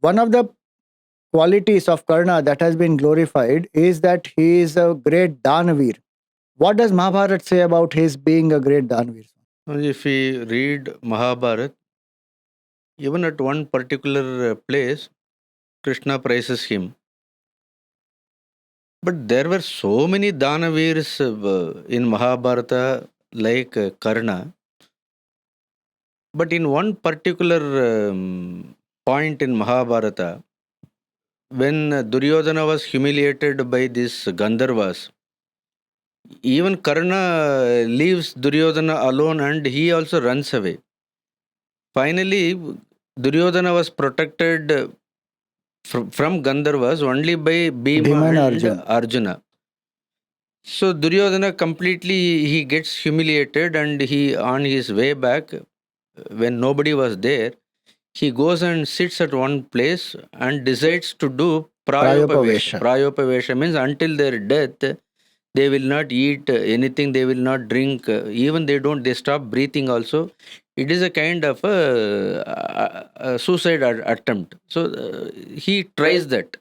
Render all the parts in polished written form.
one of the qualities of Karna that has been glorified is that he is a great Danaveer. What does Mahabharata say about his being a great Danaveer? If we read Mahabharata, even at one particular place, Krishna praises him. But there were so many Danaveers in Mahabharata, like Karna. But in one particular point in Mahabharata, when Duryodhana was humiliated by these Gandharvas, even Karna leaves Duryodhana alone and he also runs away. Finally, Duryodhana was protected from Gandharvas only by Bhima and Arjuna. So Duryodhana completely he gets humiliated, and he on his way back, when nobody was there, he goes and sits at one place and decides to do Prayopavesha. Prayopavesha means until their death, they will not eat anything, they will not drink, even they stop breathing also. It is a kind of a suicide attempt. So he tries that.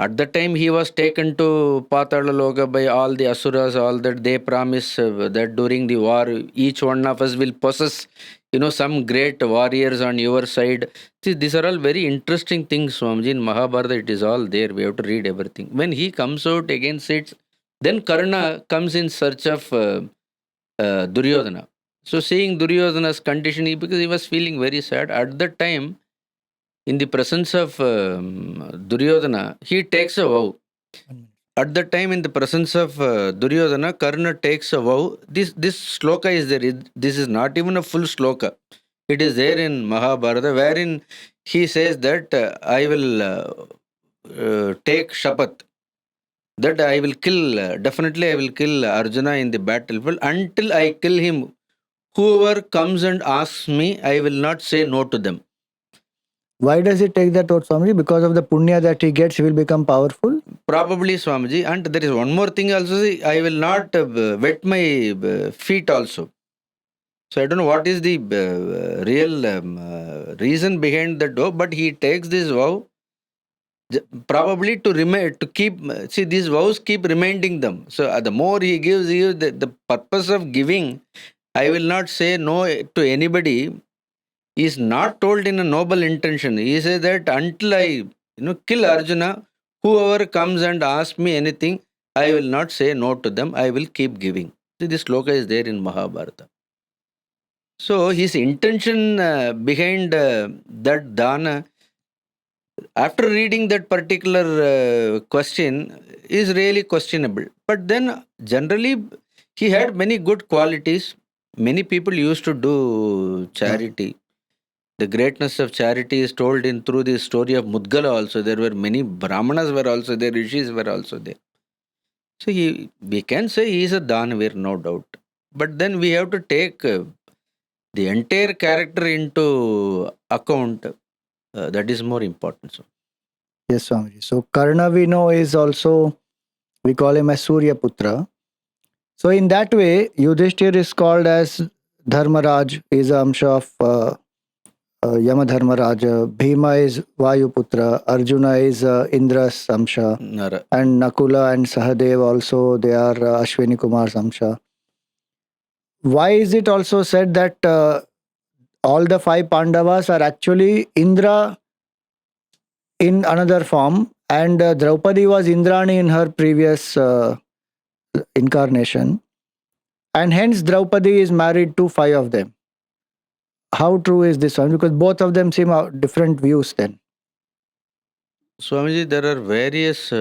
At the time, he was taken to Patala Loka by all the Asuras, all that they promise that during the war, each one of us will possess, some great warriors on your side. See, these are all very interesting things, Swamiji. In Mahabharata, it is all there. We have to read everything. When he comes out against it, then Karna comes in search of Duryodhana. So, seeing Duryodhana's condition, because he was feeling very sad, at that time, in the presence of Duryodhana, he takes a vow. At that time, in the presence of Duryodhana, Karna takes a vow. This sloka is there. This is not even a full sloka. It is there in Mahabharata, wherein he says that I will take shapat, that I will kill, definitely I will kill Arjuna in the battlefield. Until I kill him, whoever comes and asks me, I will not say no to them. Why does he take that oath, Swamiji? Because of the punya that he gets, he will become powerful? Probably, Swamiji. And there is one more thing also. I will not wet my feet also. So I don't know what is the real reason behind that vow, but he takes this vow probably to keep. See, these vows keep reminding them. So the more he gives you, the purpose of giving, I will not say no to anybody, is not told in a noble intention. He says that until I kill Arjuna, whoever comes and asks me anything, I will not say no to them. I will keep giving. See, this sloka is there in Mahabharata. So his intention behind that dana, after reading that particular question, is really questionable. But then generally he had many good qualities. Many people used to do charity. The greatness of charity is told in through the story of Mudgala also. There were many Brahmanas were also there, Rishis were also there. So we can say he is a Danaveer, no doubt. But then we have to take the entire character into account. That is more important. So. Yes, Swamiji. So Karna we know is also, we call him as Surya Putra. So in that way, Yudhishthira is called as Dharmaraj, is a amsha of Yamadharmaraj. Bhima is Vayuputra. Arjuna is Indra's amsha. And Nakula and Sahadev also, they are Ashwini Kumar's amsha. Why is it also said that all the 5 Pandavas are actually Indra in another form, and Draupadi was Indrani in her previous incarnation, and hence Draupadi is married to 5 of them? How true is this one? Because both of them seem different views then. Swamiji, there are various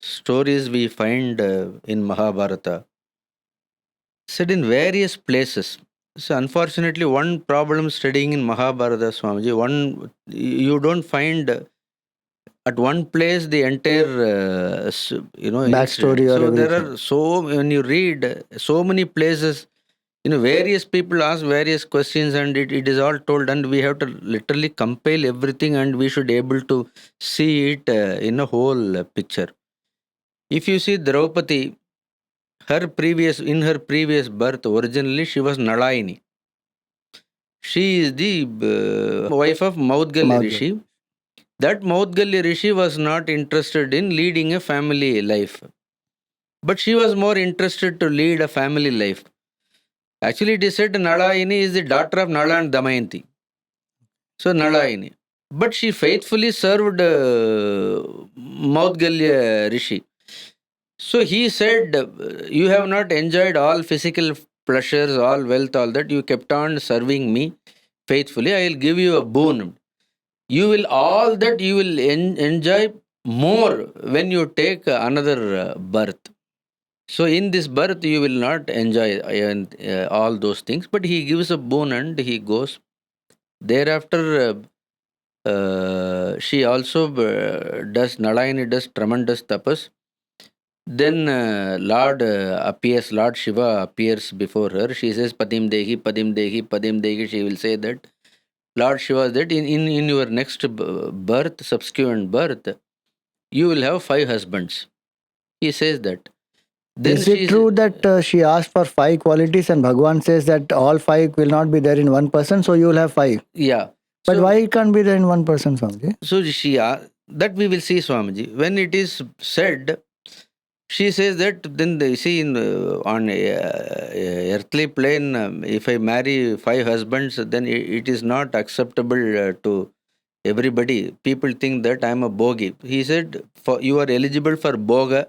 stories we find in Mahabharata said in various places. So unfortunately, one problem studying in Mahabharata, Swamiji, you don't find at one place the entire backstory. So there are when you read so many places, various people ask various questions, and it is all told, and we have to literally compile everything, and we should able to see it in a whole picture. If you see Draupadi, in her previous birth, originally she was Narayani. She is the wife of Maudgal Rishi. that Maudgalya Rishi was not interested in leading a family life. But she was more interested to lead a family life. Actually, it is said Narayani is the daughter of Nala and Damayanti. So, Narayani. But she faithfully served Maudgalya Rishi. So he said, you have not enjoyed all physical pleasures, all wealth, all that. You kept on serving me faithfully. I will give you a boon. You will, all that you will enjoy more when you take another birth. So in this birth, you will not enjoy all those things. But he gives a boon and he goes. Thereafter, she also does, Narayani does tremendous tapas. Then Lord Shiva appears before her. She says, Padim Dehi, Padim Dehi, Padim Dehi. She will say that, Lord Shiva, that in your next birth, subsequent birth, you will have 5 husbands. He says that. Then is it true that she asked for 5 qualities and Bhagwan says that all 5 will not be there in one person, so you will have 5? Yeah. But why it can't be there in one person, Swamiji? So she, that we will see, Swamiji. When it is said, she says that, then they see on earthly plane, if I marry 5 husbands, then it is not acceptable to everybody. People think that I am a bogi. He said, you are eligible for boga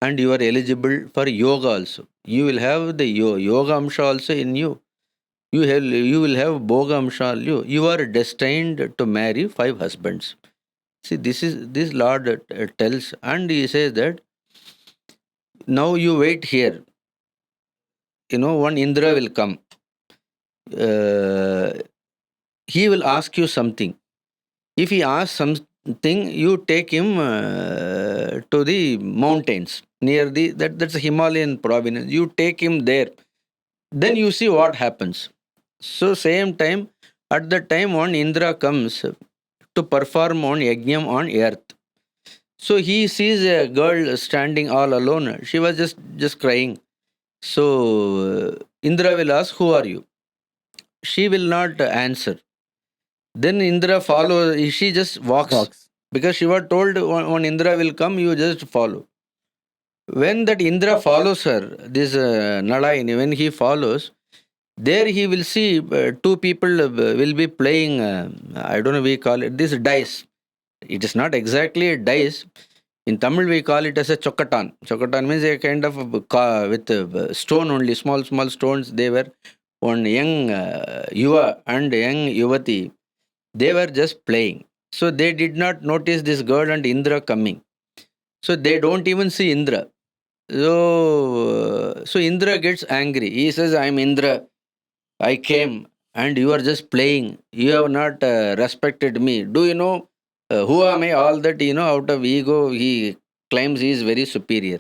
and you are eligible for yoga also. You will have the yoga amsha also in you. You will have boga amsha in you. You are destined to marry 5 husbands. See, this Lord tells, and he says that, now you wait here. One Indra will come. He will ask you something. If he asks something, you take him to the mountains near that's a Himalayan province. You take him there. Then you see what happens. So same time, at the time one Indra comes to perform on yajnam on earth. So he sees a girl standing all alone. She was just crying. So Indra will ask, who are you? She will not answer. Then Indra follows, she just walks. Because she was told, when Indra will come, you just follow. When that Indra follows her, this Narayani, when he follows, there he will see 2 people will be playing, I don't know, we call it this dice. It is not exactly a dice. In Tamil, we call it as a chokatan. Chokatan means a kind of with stone only, small stones. They were one young Yuva and young Yuvati. They were just playing. So they did not notice this girl and Indra coming. So they don't even see Indra. So Indra gets angry. He says, I am Indra. I came and you are just playing. You have not respected me. Do you know who am I? All that, out of ego, he claims he is very superior.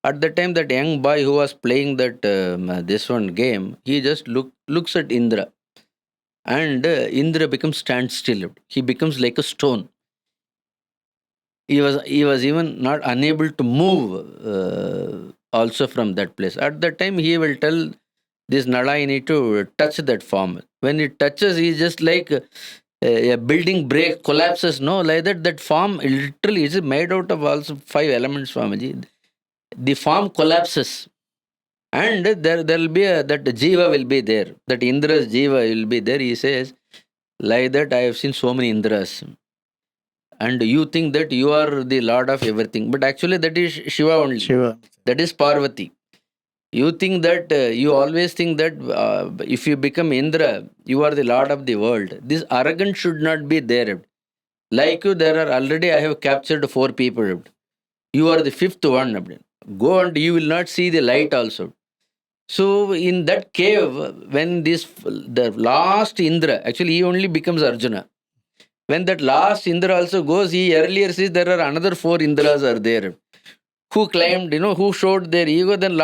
At the time, that young boy who was playing that this one game, he just looks at Indra. And Indra becomes standstill. He becomes like a stone. He was even not unable to move also from that place. At that time, he will tell this Narayani to touch that form. When it touches, he just like a building break, collapses. No, like that form literally is made out of also 5 elements, Swamiji. The form collapses. And there will be that Jiva will be there. That Indra's Jiva will be there. He says, like that I have seen so many Indras. And you think that you are the Lord of everything. But actually that is Shiva only. Shiva. That is Parvati. You think that, you always think that if you become Indra, you are the Lord of the world. This arrogance should not be there. Like you, there are already, I have captured 4 people. You are the 5th one. Go and you will not see the light also. So in that cave, when the last Indra, actually he only becomes Arjuna. When that last Indra also goes, he earlier says there are another 4 Indras are there who claimed, who showed their ego. Then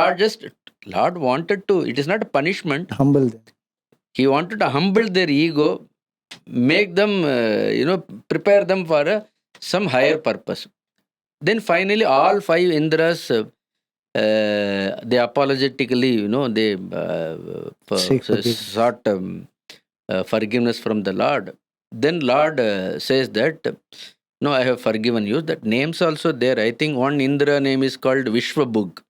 Lord wanted to, it is not a punishment. Humble them. He wanted to humble their ego, make them, prepare them for some higher purpose. Then finally, all 5 Indras, they apologetically, they sought forgiveness from the Lord. Then Lord says that, no, I have forgiven you. That names also there. I think one Indra name is called Vishwabhug.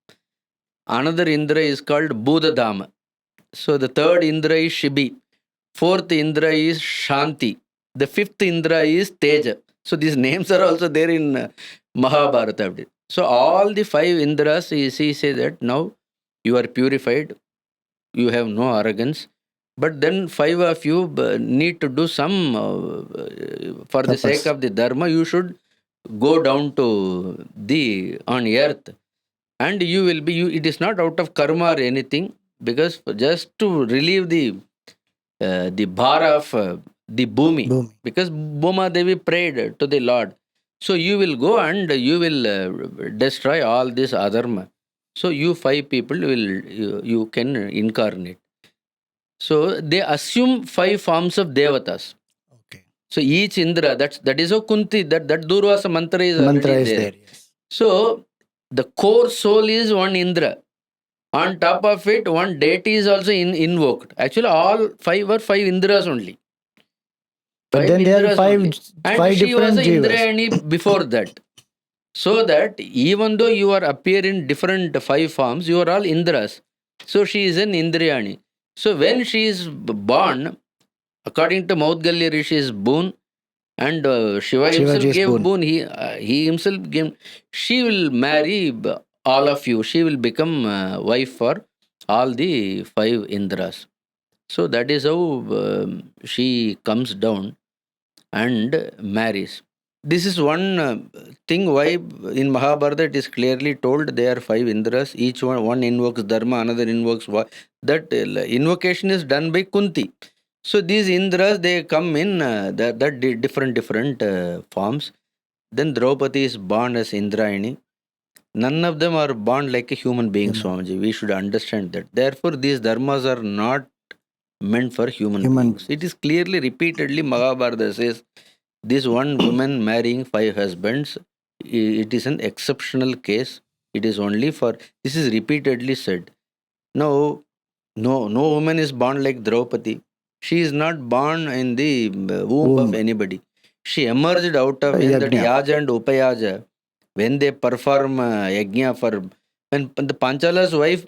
Another Indra is called Budadama. So the third Indra is Shibi. Fourth Indra is Shanti. The fifth Indra is Teja. So these names are also there in Mahabharata. So all the five Indras, he say that now you are purified, you have no arrogance. But then five of you need to do some, for the sake of the Dharma, you should go down to on earth. And you will be, it is not out of karma or anything, because just to relieve the bhara of the Bhumi, because Bhuma Devi prayed to the Lord. So you will go and you will destroy all this adharma. So you five people you can incarnate. So they assume five forms of devatas. Okay. So each Indra, that is how Kunti, that Durvasa mantra is already there. Yes. So the core soul is one Indra. On top of it, one deity is also invoked. Actually, all five were five Indras only. But then there are five and she was different an Indrani before that. So that even though you are appear in different five forms, you are all Indras. So she is an Indrani. So when she is born, according to Maudgalya Rishi's boon, and Shiva himself gave boon, he himself gave, she will marry all of you. She will become wife for all the five Indras. So that is how she comes down and marries. This is one thing why in Mahabharata it is clearly told there are five Indras. Each one invokes Dharma, another invokes that invocation is done by Kunti. So these Indras, they come in that different forms. Then Draupadi is born as Indrani. None of them are born like a human being, Swamiji. We should understand that. Therefore, these dharmas are not meant for human beings. It is clearly, repeatedly, Mahabharata says, this one woman marrying five husbands, it is an exceptional case. It is only for, this is repeatedly said. Now, no woman is born like Draupadi. She is not born in the womb of anybody. She emerged out of that Yaja and Upayaja. When they perform yajna for, when the Panchala's wife,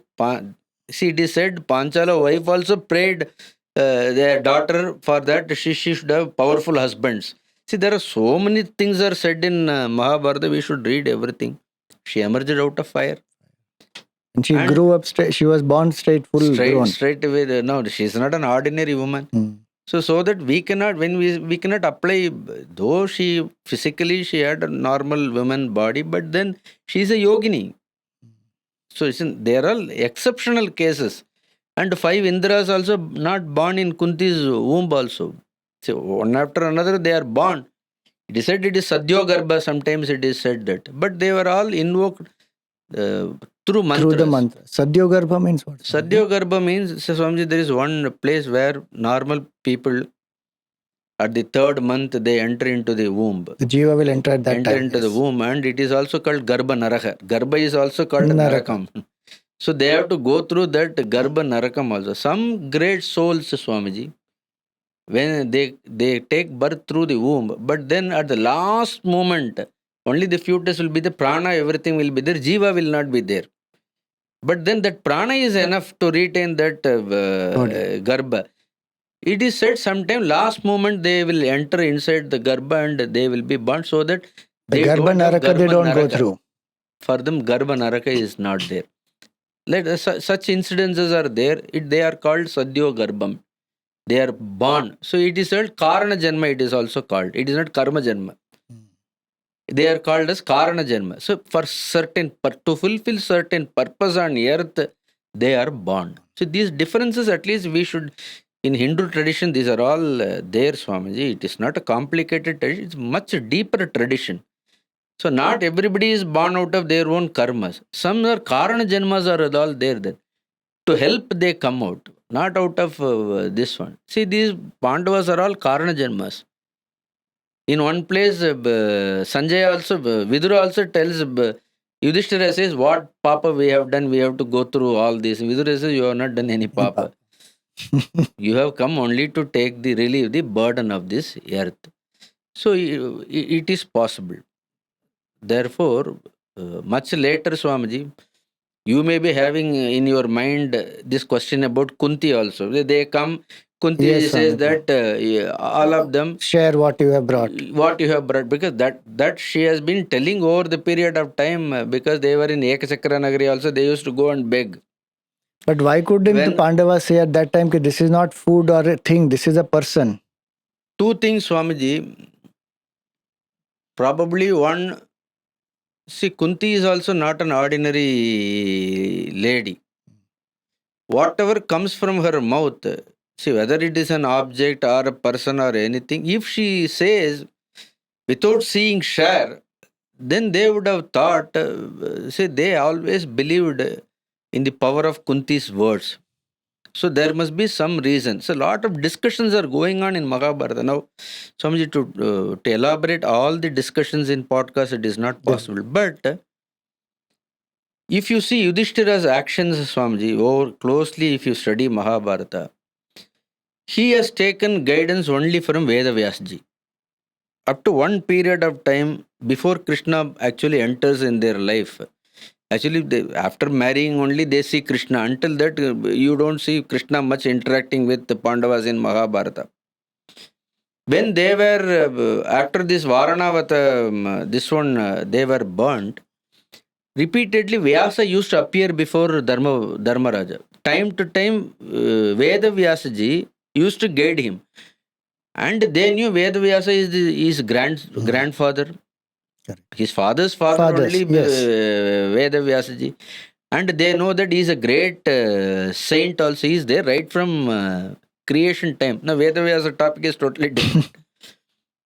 see it is said, Panchala wife also prayed their daughter for that she should have powerful husbands. See, there are so many things are said in Mahabharata, we should read everything. She emerged out of fire. And she grew up straight, she was born straight grown. Straight away, no, she is not an ordinary woman. So that we cannot, when we cannot apply, though she physically she had a normal woman body, but then she is a yogini. So there are exceptional cases. And five Indras also not born in Kunti's womb also. So one after another they are born. It is said it is Sadhyo Garbha, sometimes it is said that. But they were all invoked through mantras. Through the mantra. Sadhyo Garbha means what? Sadhyo Garbha means, Swamiji, there is one place where normal people at the third month they enter into the womb. The Jiva will enter at that time. Into the womb, and it is also called Garbha Naraka. Garbha is also called Narakam. So they have to go through that Garbha Narakam also. Some great souls, Swamiji, when they take birth through the womb, but then at the last moment, only the fetus will be the prana, everything will be there, Jiva will not be there. But then that prana is enough to retain that Garbha. It is said sometime last moment they will enter inside the Garbha and they will be born, so that the Garbha Naraka they don't go through. For them, Garbha Naraka is not there. Such incidences are there. They are called Sadhyo Garbham. They are born. So it is called Karna Janma, it is also called. It is not Karma Janma. They are called as Karna Janma. So for to fulfill certain purpose on earth, they are born. So these differences, at least we should, in Hindu tradition, these are all there, Swamiji. It is not a complicated tradition. It's much deeper tradition. So not everybody is born out of their own karmas. Some are Karana Janmas are all there. To help they come out. Not out of this one. See, these Pandavas are all Karana Janmas. In one place, Sanjay also, Vidura also tells, Yudhishthira says, what papa we have done, we have to go through all this. Vidura says, you have not done any papa. You have come only to take the relieve the burden of this earth. So it is possible. Therefore, much later, Swamiji, you may be having in your mind this question about Kunti also. They come, Kunti Yes, says Swamiji. that all of them Share what you have brought. what you have brought, because that she has been telling over the period of time, because they were in Ekachakra Nagari also, they used to go and beg. But why couldn't the When Pandavas say at that time, this is not food or a thing, this is a person? two things, Swamiji. Probably one, see, Kunti is also not an ordinary lady. Whatever comes from her mouth, see, whether it is an object or a person or anything, if she says without seeing share, then they would have thought, see, they always believed in the power of Kunti's words. So there must be some reason. So a lot of discussions are going on in Mahabharata. Now, Swamiji, to elaborate all the discussions in podcast, it is not possible. But if you see Yudhishthira's actions, Swamiji, or closely if you study Mahabharata, he has taken guidance only from Vedavyasji. Up to one period of time before Krishna actually enters in their life. Actually, after marrying only they see Krishna. Until that, you don't see Krishna much interacting with the Pandavas in Mahabharata. When they were, after this Varanavata, this one, they were burnt, repeatedly Vyasa used to appear before Dharmaraja. Time to time, Veda Vyasaji used to guide him. And they knew Veda Vyasa is his grandfather. Correct. His father's father Fathers, only, yes. Veda Vyasaji. And they know that he is a great saint also. He is there right from creation time. Now, Veda Vyasa topic is totally different.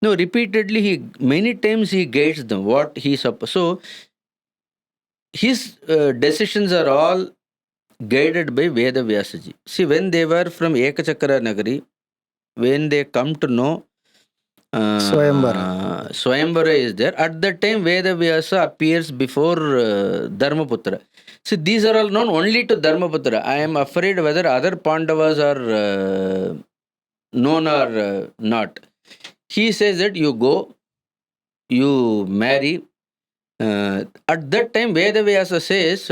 No, repeatedly, many times he guides them what he supposed. So, his decisions are all guided by Veda Vyasaji. See, when they were from Ekachakra Nagari, when they come to know Swayambara is there, at that time Veda Vyasa appears before Dharmaputra. See, these are all known only to Dharmaputra. I am afraid whether other Pandavas are known or not. He says that you go, you marry. At that time, Veda Vyasa says,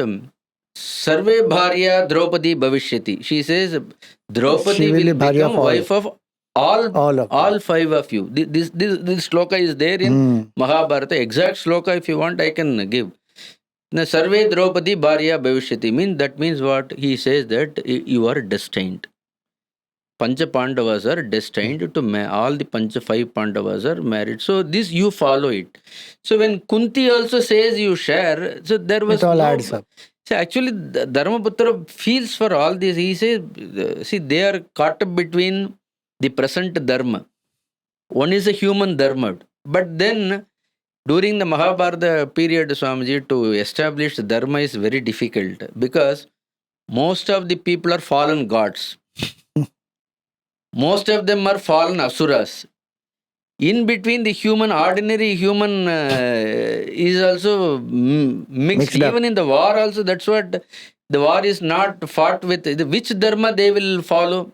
Sarve Bharya Draupadi Bhavishyati. She says, Draupadi will become wife of all five of you. This shloka is there in Mahabharata. Exact shloka, if you want, I can give. Now, Sarve Draupadi Bharya Bhavishyati. That means what? He says that you are destined. Pancha-Pandavas are destined to all the five Pandavas are married. So this you follow it. So when Kunti also says you share, so there was it all adds up. So actually, Dharmaputra feels for all this. He says, see, they are caught up between the present Dharma. One is a human Dharma. But then, during the Mahabharata period, Swamiji, to establish Dharma is very difficult because most of the people are fallen gods. Most of them are fallen asuras. In between, the ordinary human is also mixed. Even in the war also, that's what, the war is not fought with. Which dharma they will follow?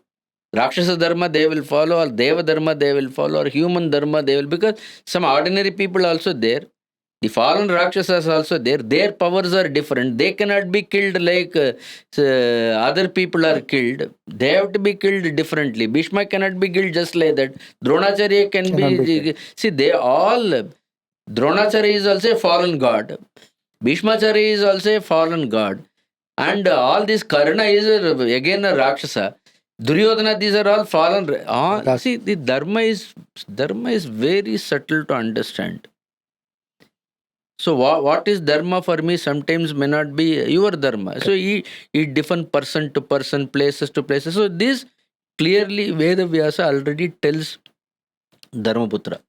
Rakshasa dharma they will follow, or Deva dharma they will follow, or human dharma they will, because some ordinary people also there. The fallen Rakshasas also there. Their powers are different. They cannot be killed like other people are killed. They have to be killed differently. Bhishma cannot be killed just like that. Dronacharya can be. See, they all. Dronacharya is also a fallen god. Bhishmacharya is also a fallen god. And all this Karna is again a Rakshasa. Duryodhana, these are all fallen. See, the dharma is very subtle to understand. So what is dharma for me sometimes may not be your dharma. So it different person to person, places to places. So this clearly Veda Vyasa already tells Dharmaputra.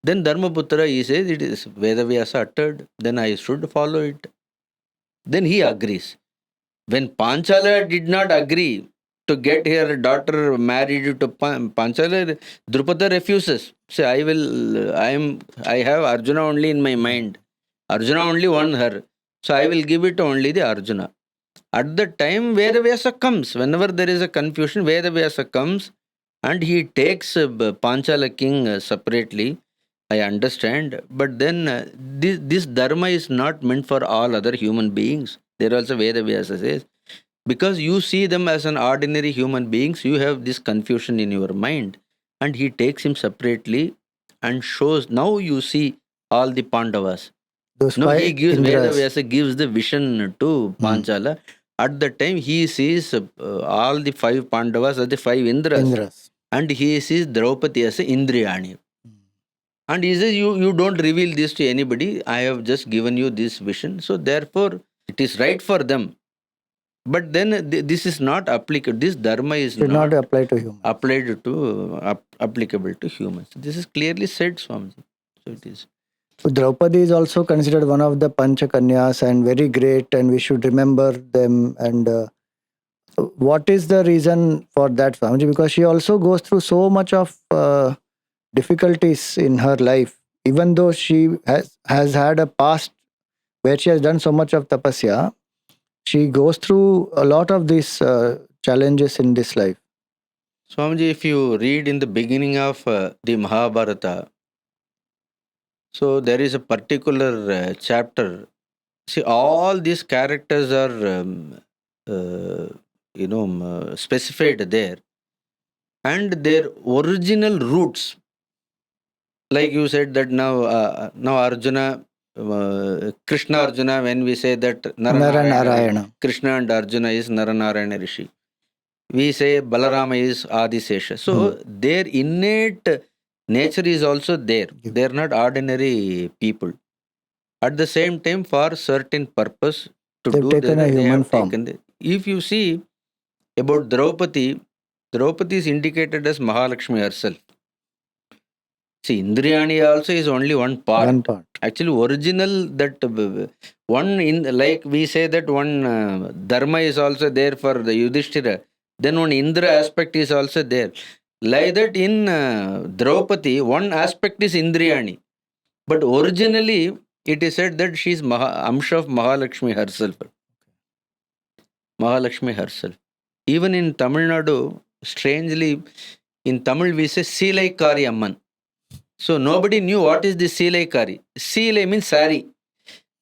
Then Dharmaputra, he says it is Veda Vyasa uttered, then I should follow it. Then he agrees. When Panchala did not agree to get her daughter married to Panchala, Drupada refuses. Say, I have Arjuna only in my mind. Arjuna only won her. So I will give it only the Arjuna. At the time, Vedavyasa comes. Whenever there is a confusion, Vedavyasa comes and he takes Panchala king separately. I understand. But then this dharma is not meant for all other human beings. There also Vedavyasa says. Because you see them as an ordinary human beings, you have this confusion in your mind. And he takes him separately and shows, now you see all the Pandavas. Those No, he five gives Indras. Vedavyasa gives the vision to Panchala. At the time, he sees all the five Pandavas as the five Indras. And he sees Draupadi as an Indrani. And he says, you don't reveal this to anybody. I have just given you this vision. So therefore, it is right for them. But then this is not applicable. This dharma is Should not apply to humans. Applicable to humans. This is clearly said, Swamiji. So it is. So Draupadi is also considered one of the Pancha-Kanyas and very great, and we should remember them. And what is the reason for that, Swamiji? Because she also goes through so much of difficulties in her life, even though she has had a past where she has done so much of tapasya. She goes through a lot of these challenges in this life. Swamiji, if you read in the beginning of the Mahabharata, so there is a particular chapter. See, all these characters are, specified there. And their original roots, like you said that now Arjuna, Krishna Arjuna, when we say that Narayana. Krishna and Arjuna is Narayani Rishi. We say Balarama is Adisesha. So their innate nature is also there. They are not ordinary people. At the same time, for certain purpose They've taken a human form. If you see about Draupadi, Draupadi is indicated as Mahalakshmi herself. See, Indrani also is only one part. One part. Actually, original that one in, like we say that one dharma is also there for the Yudhishthira. Then one Indra aspect is also there. Like that in Draupadi, one aspect is Indrani. But originally, it is said that she is Amsha of Mahalakshmi herself. Mahalakshmi herself. Even in Tamil Nadu, strangely, in Tamil we say Silaikari Amman. So nobody knew what is the Silaikari. Silai means sari.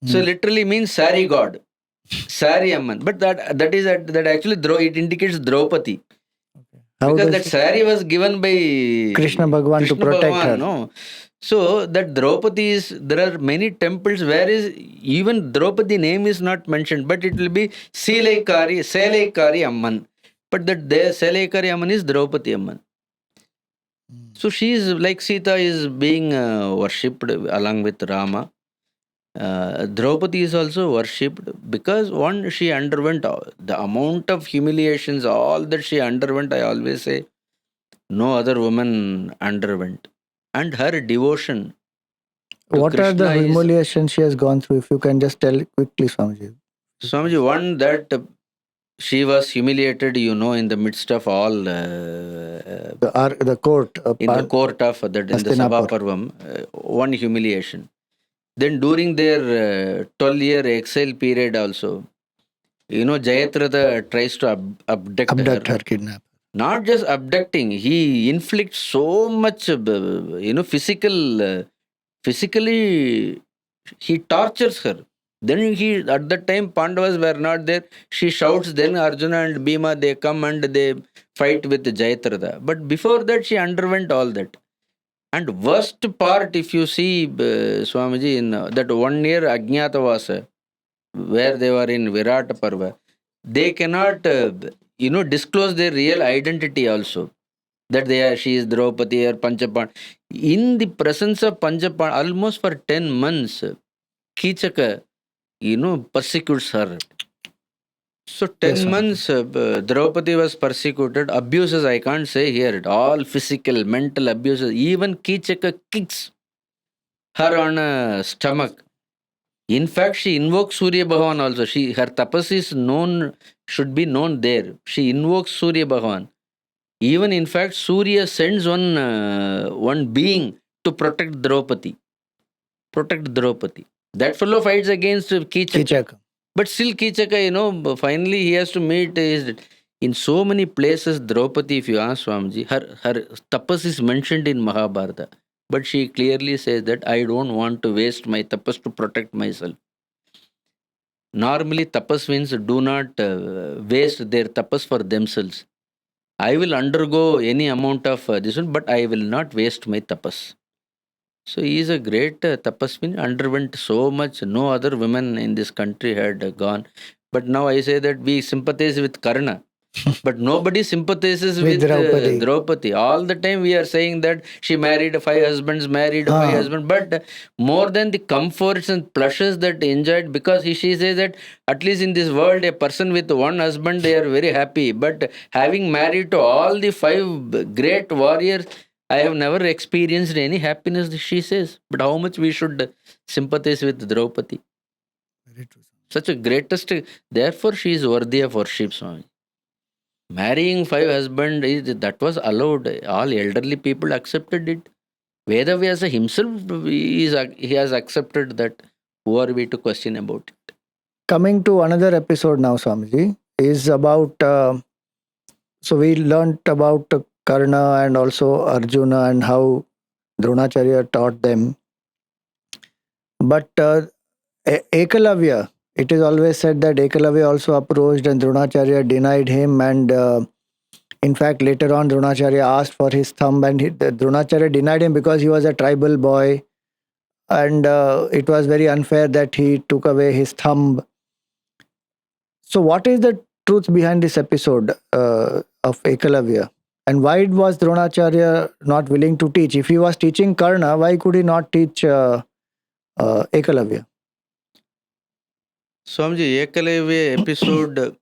So literally means sari god. Sari Amman. But that actually it indicates Draupadi. Because that sari was given by Krishna Bhagwan to protect her. No. So that Draupadi is, there are many temples where is even Draupadi name is not mentioned, but it will be Selaikari Amman. But that Selaikari Amman is Draupadi Amman. So she is like Sita is being worshipped along with Rama. Draupadi is also worshipped because one, she underwent the amount of humiliations, all that she underwent, I always say, no other woman underwent. And her devotion. What are the humiliations she has gone through? If you can just tell quickly, Swamiji. Swamiji, one that she was humiliated, in the midst of all the court. In the court of that, in the Sabha Parvam, one humiliation. Then during their 12-year exile period also, Jayadratha tries to abduct her. Kidnap. Not just abducting, he inflicts so much, physically, he tortures her. Then at that time, Pandavas were not there. She shouts, then Arjuna and Bhima, they come and they fight with Jayadratha. But before that, she underwent all that. And worst part, if you see, Swamiji, in that 1 year Ajñatavasa, where they were in Virata Parva, they cannot, disclose their real identity also. That she is Draupadi or Panchapan. In the presence of Panchapan, almost for 10 months, Kichaka, persecutes her. So 10 months, Draupadi was persecuted. Abuses, I can't say here. All physical, mental abuses. Even Kichaka kicks her on a stomach. In fact, she invokes Surya Bhagavan also. Her tapas is should be known there. She invokes Surya Bhagavan. Even in fact, Surya sends one being to protect Draupadi. That fellow fights against Kichaka. But still Kichaka, finally he has to meet in so many places. Draupadi, if you ask Swamiji, her tapas is mentioned in Mahabharata. But she clearly says that I don't want to waste my tapas to protect myself. Normally, tapasvins do not waste their tapas for themselves. I will undergo any amount of this one, but I will not waste my tapas. So he is a great tapasvin, underwent so much. No other women in this country had gone. But now I say that we sympathize with Karna. But nobody sympathizes with Draupadi. All the time we are saying that she married 5 husbands, But more than the comforts and pleasures that enjoyed, because she says that at least in this world, a person with one husband, they are very happy. But having married to all the 5 great warriors, I have never experienced any happiness, she says. But how much we should sympathize with Draupadi? Very true. Such a greatest, therefore she is worthy of worship, Swami. Marrying 5 husbands, that was allowed. All elderly people accepted it. Vedavyasa himself, he has accepted that. Who are we to question about it? Coming to another episode now, Swamiji, is about, so we learnt about Karna and also Arjuna and how Dronacharya taught them. But Ekalavya, it is always said that Ekalavya also approached and Dronacharya denied him, and in fact later on Dronacharya asked for his thumb, and Dronacharya denied him because he was a tribal boy, and it was very unfair that he took away his thumb. So what is the truth behind this episode of Ekalavya, and why was Dronacharya not willing to teach? If he was teaching Karna, why could he not teach Ekalavya? Swamiji, Ekalavya episode,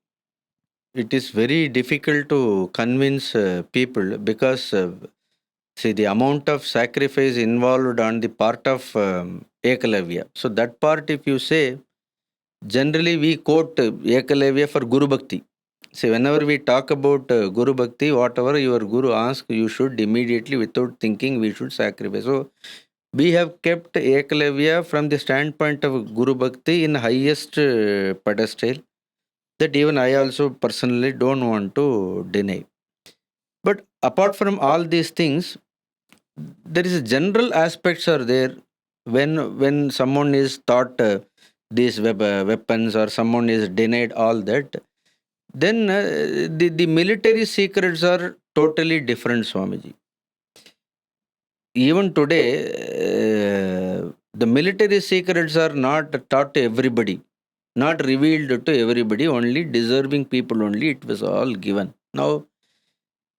it is very difficult to convince people because see the amount of sacrifice involved on the part of Ekalavya. So that part, if you say, generally we quote Ekalavya for Guru Bhakti. See, whenever we talk about Guru Bhakti, whatever your Guru asks, you should immediately, without thinking, we should sacrifice. So we have kept Ekalavya from the standpoint of Guru Bhakti in highest pedestal, that even I also personally don't want to deny. But apart from all these things, there is a general aspects are there when someone is taught these weapons, or someone is denied all that, then the military secrets are totally different, Swamiji. Even today, the military secrets are not taught to everybody, not revealed to everybody, only deserving people only. It was all given. Now,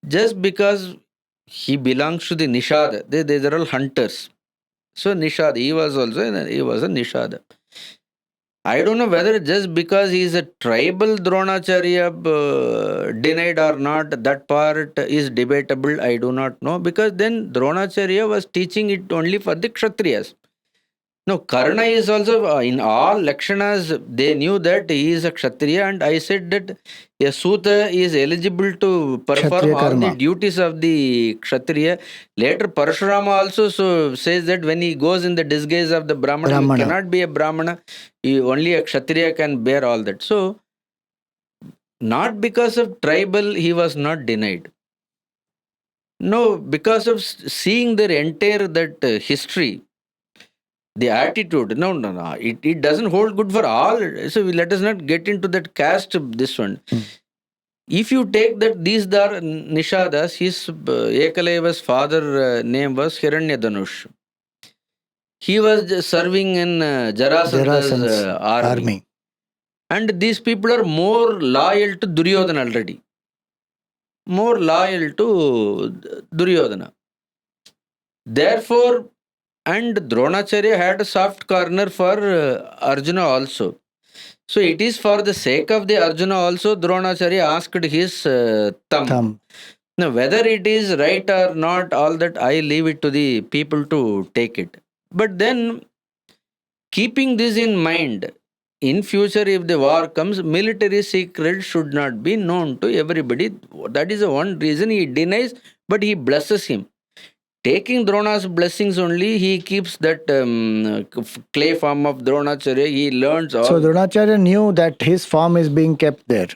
just because he belongs to the Nishad, they are all hunters. So Nishad, he was a Nishad. I don't know whether just because he is a tribal Dronacharya denied or not, that part is debatable. I do not know, because then Dronacharya was teaching it only for the Kshatriyas. No, Karna is also in all Lakshanas, they knew that he is a Kshatriya, and I said that a Suta is eligible to perform all the duties of the Kshatriya. Later, Parashurama also says that when he goes in the disguise of the Brahmana, he cannot be a Brahmana, only a Kshatriya can bear all that. So, not because of tribal, he was not denied. No, because of seeing their entire that history, the attitude, no, it doesn't hold good for all. So let us not get into that caste, this one. If you take that these are Nishadas, his Ekalavya's father name was Hiranyadanush. He was serving in Jarasandha's army. And these people are more loyal to Duryodhana already. More loyal to Duryodhana. Therefore, and Dronacharya had a soft corner for Arjuna also. So it is for the sake of the Arjuna also, Dronacharya asked his thumb. Now, whether it is right or not, all that I leave it to the people to take it. But then, keeping this in mind, in future if the war comes, military secret should not be known to everybody. That is the one reason he denies, but he blesses him. taking Drona's blessings only, he keeps that clay form of Dronacharya. He learns all. So Dronacharya knew that his form is being kept there.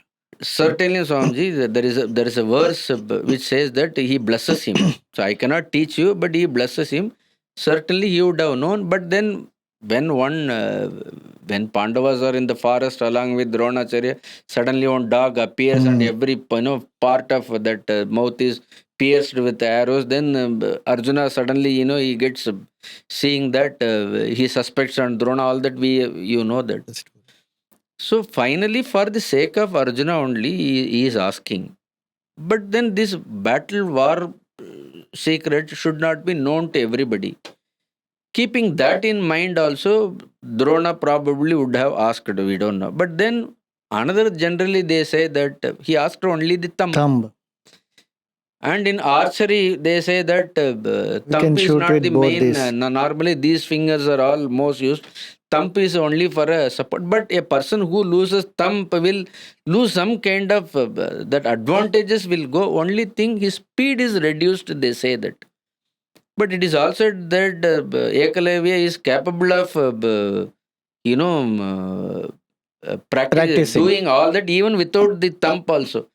Certainly, Swamiji, there is a verse which says that he blesses him. So I cannot teach you, but he blesses him. Certainly, he would have known. But then, when Pandavas are in the forest along with Dronacharya, suddenly one dog appears and every part of that mouth is pierced with arrows. Then Arjuna suddenly he gets seeing that he suspects and Drona all that we that. So finally, for the sake of Arjuna only, he is asking. But then this battle war secret should not be known to everybody. Keeping that in mind also, Drona probably would have asked, we don't know. But then another generally they say that he asked only the thumb. And in archery, they say that thumb is not the main. Normally, these fingers are all most used. Thumb is only for a support. But a person who loses thumb will lose some kind of that advantages will go. Only thing his speed is reduced. They say that. But it is also that Ekalavya is capable of practicing doing all that even without the thumb also.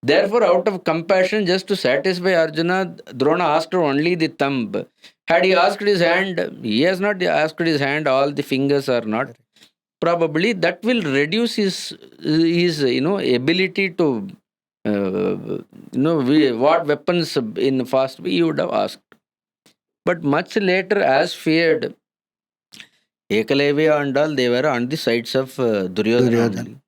Therefore, out of compassion, just to satisfy Arjuna, Drona asked only the thumb. Had he asked his hand, he has not asked his hand, all the fingers are not. Probably that will reduce his ability to what weapons in fast way he would have asked. But much later, as feared, Ekalavya and all, they were on the sides of Duryodhana.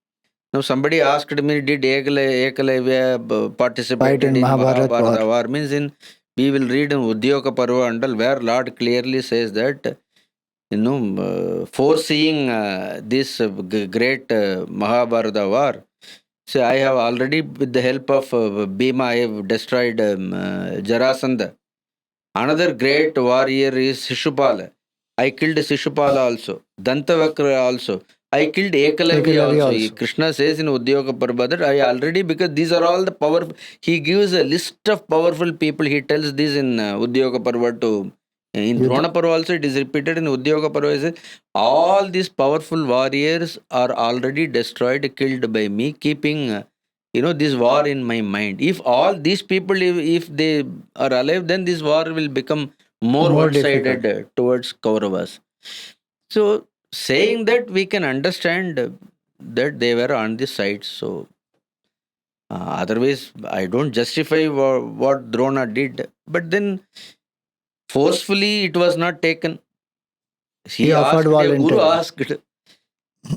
Now somebody asked me, did Ekalavya participate in Mahabharata war? Means we will read in Udyoga Parva and all, where Lord clearly says that, foreseeing this great Mahabharata war, so I have already, with the help of Bhima, I have destroyed Jarasandha. Another great warrior is Shishupala. I killed Shishupala also. Dantavakra also. I killed Ekalavya also. Krishna says in Udyoga Parva that I already, because these are all the power. He gives a list of powerful people. He tells this in Udyoga Parva to. In Drona Parva also it is repeated in Udyoga Parva. It says, all these powerful warriors are already destroyed, killed by me, keeping this war in my mind. If all these people, if they are alive, then this war will become more one-sided towards Kauravas. So, saying that, we can understand that they were on the side. So, otherwise, I don't justify what Drona did. But then, forcefully, it was not taken. He asked, Guru asked,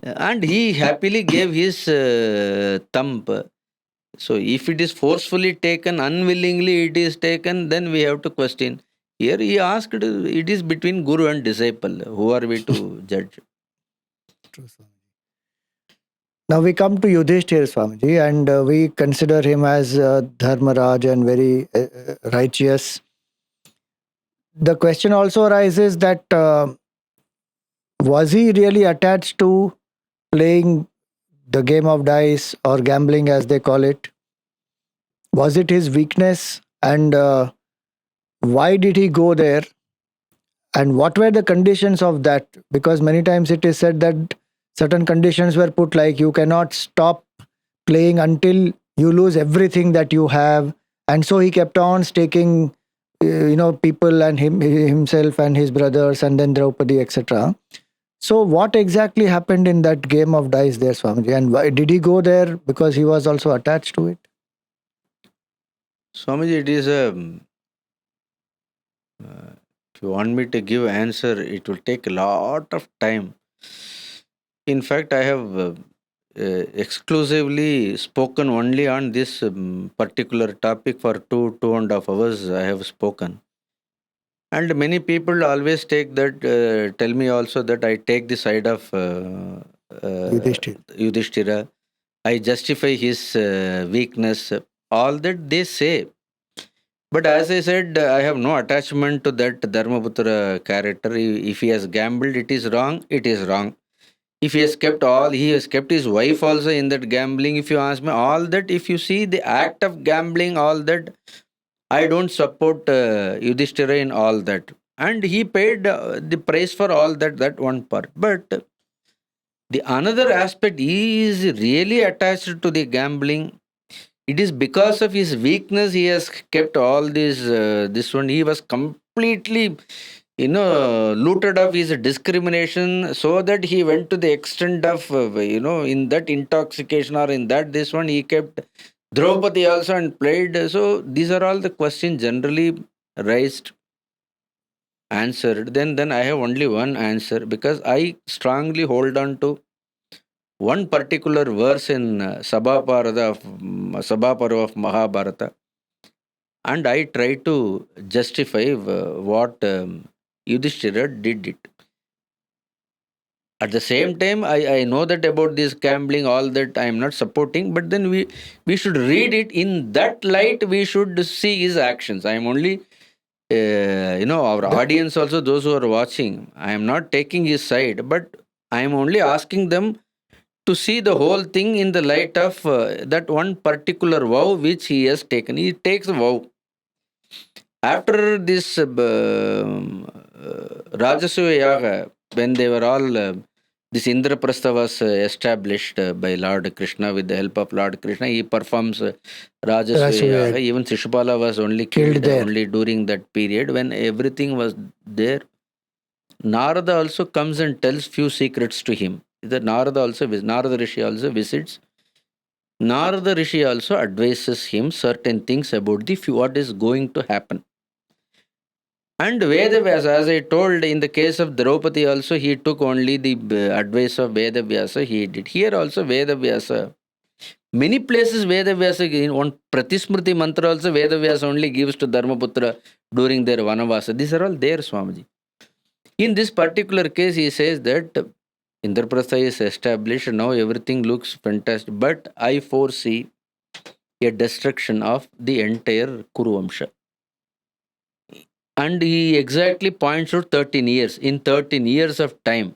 and he happily gave his thumb. So, if it is forcefully taken, unwillingly it is taken, then we have to question. Here he asked, it is between Guru and disciple. Who are we to judge? True, Swamiji. Now we come to Yudhishthira, Swamiji, and we consider him as Dharmaraj and very righteous. The question also arises that was he really attached to playing the game of dice or gambling, as they call it? Was it his weakness? And why did he go there? And what were the conditions of that? Because many times it is said that certain conditions were put, like you cannot stop playing until you lose everything that you have. And so he kept on staking, people and himself and his brothers and then Draupadi, etc. So what exactly happened in that game of dice there, Swamiji? And why did he go there? Because he was also attached to it. Swamiji, it is if you want me to give answer, it will take a lot of time. In fact, I have exclusively spoken only on this particular topic for 2.5 hours. I have spoken. And many people always take that, tell me also that I take the side of Yudhishthira. I justify his weakness. All that they say. But as I said, I have no attachment to that Dharmaputra character. If he has gambled, it is wrong. It is wrong. If he has kept his wife also in that gambling. If you ask me, all that, if you see the act of gambling, all that, I don't support Yudhishthira in all that. And he paid the price for all that one part. But the another aspect, he is really attached to the gambling. It is because of his weakness he has kept all this one. He was completely, looted of his discrimination, so that he went to the extent of, in that intoxication, or in that this one, he kept Draupadi also and played. So these are all the questions generally raised, answered. Then I have only one answer, because I strongly hold on to one particular verse in Sabhaparva of Mahabharata, and I try to justify what Yudhishthira did it. At the same time, I know that about this gambling, all that I am not supporting, but then we should read it in that light. We should see his actions. I am only, our audience also, those who are watching, I am not taking his side, but I am only asking them to see the whole thing in the light of that one particular vow which he has taken. He takes a vow. After this Rajasuya Yaga, when they were all, this Indraprastha was established by Lord Krishna with the help of Lord Krishna. He performs Rajasuya Yaga. Even Shishupala was only killed only during that period when everything was there. Narada also comes and tells few secrets to him. That Narada Rishi also visits. Narada Rishi also advises him certain things about what is going to happen. And Vedavyasa, as I told, in the case of Draupadi also, he took only the advice of Vedavyasa, he did. Here also Vedavyasa. Many places Vedavyasa, in one Pratismriti mantra also, Vedavyasa only gives to Dharmaputra during their Vanavasa. These are all there, Swamiji. In this particular case, he says that Indraprastha is established, now everything looks fantastic, but I foresee a destruction of the entire Kuru Vamsha. And he exactly points out 13 years. In 13 years of time,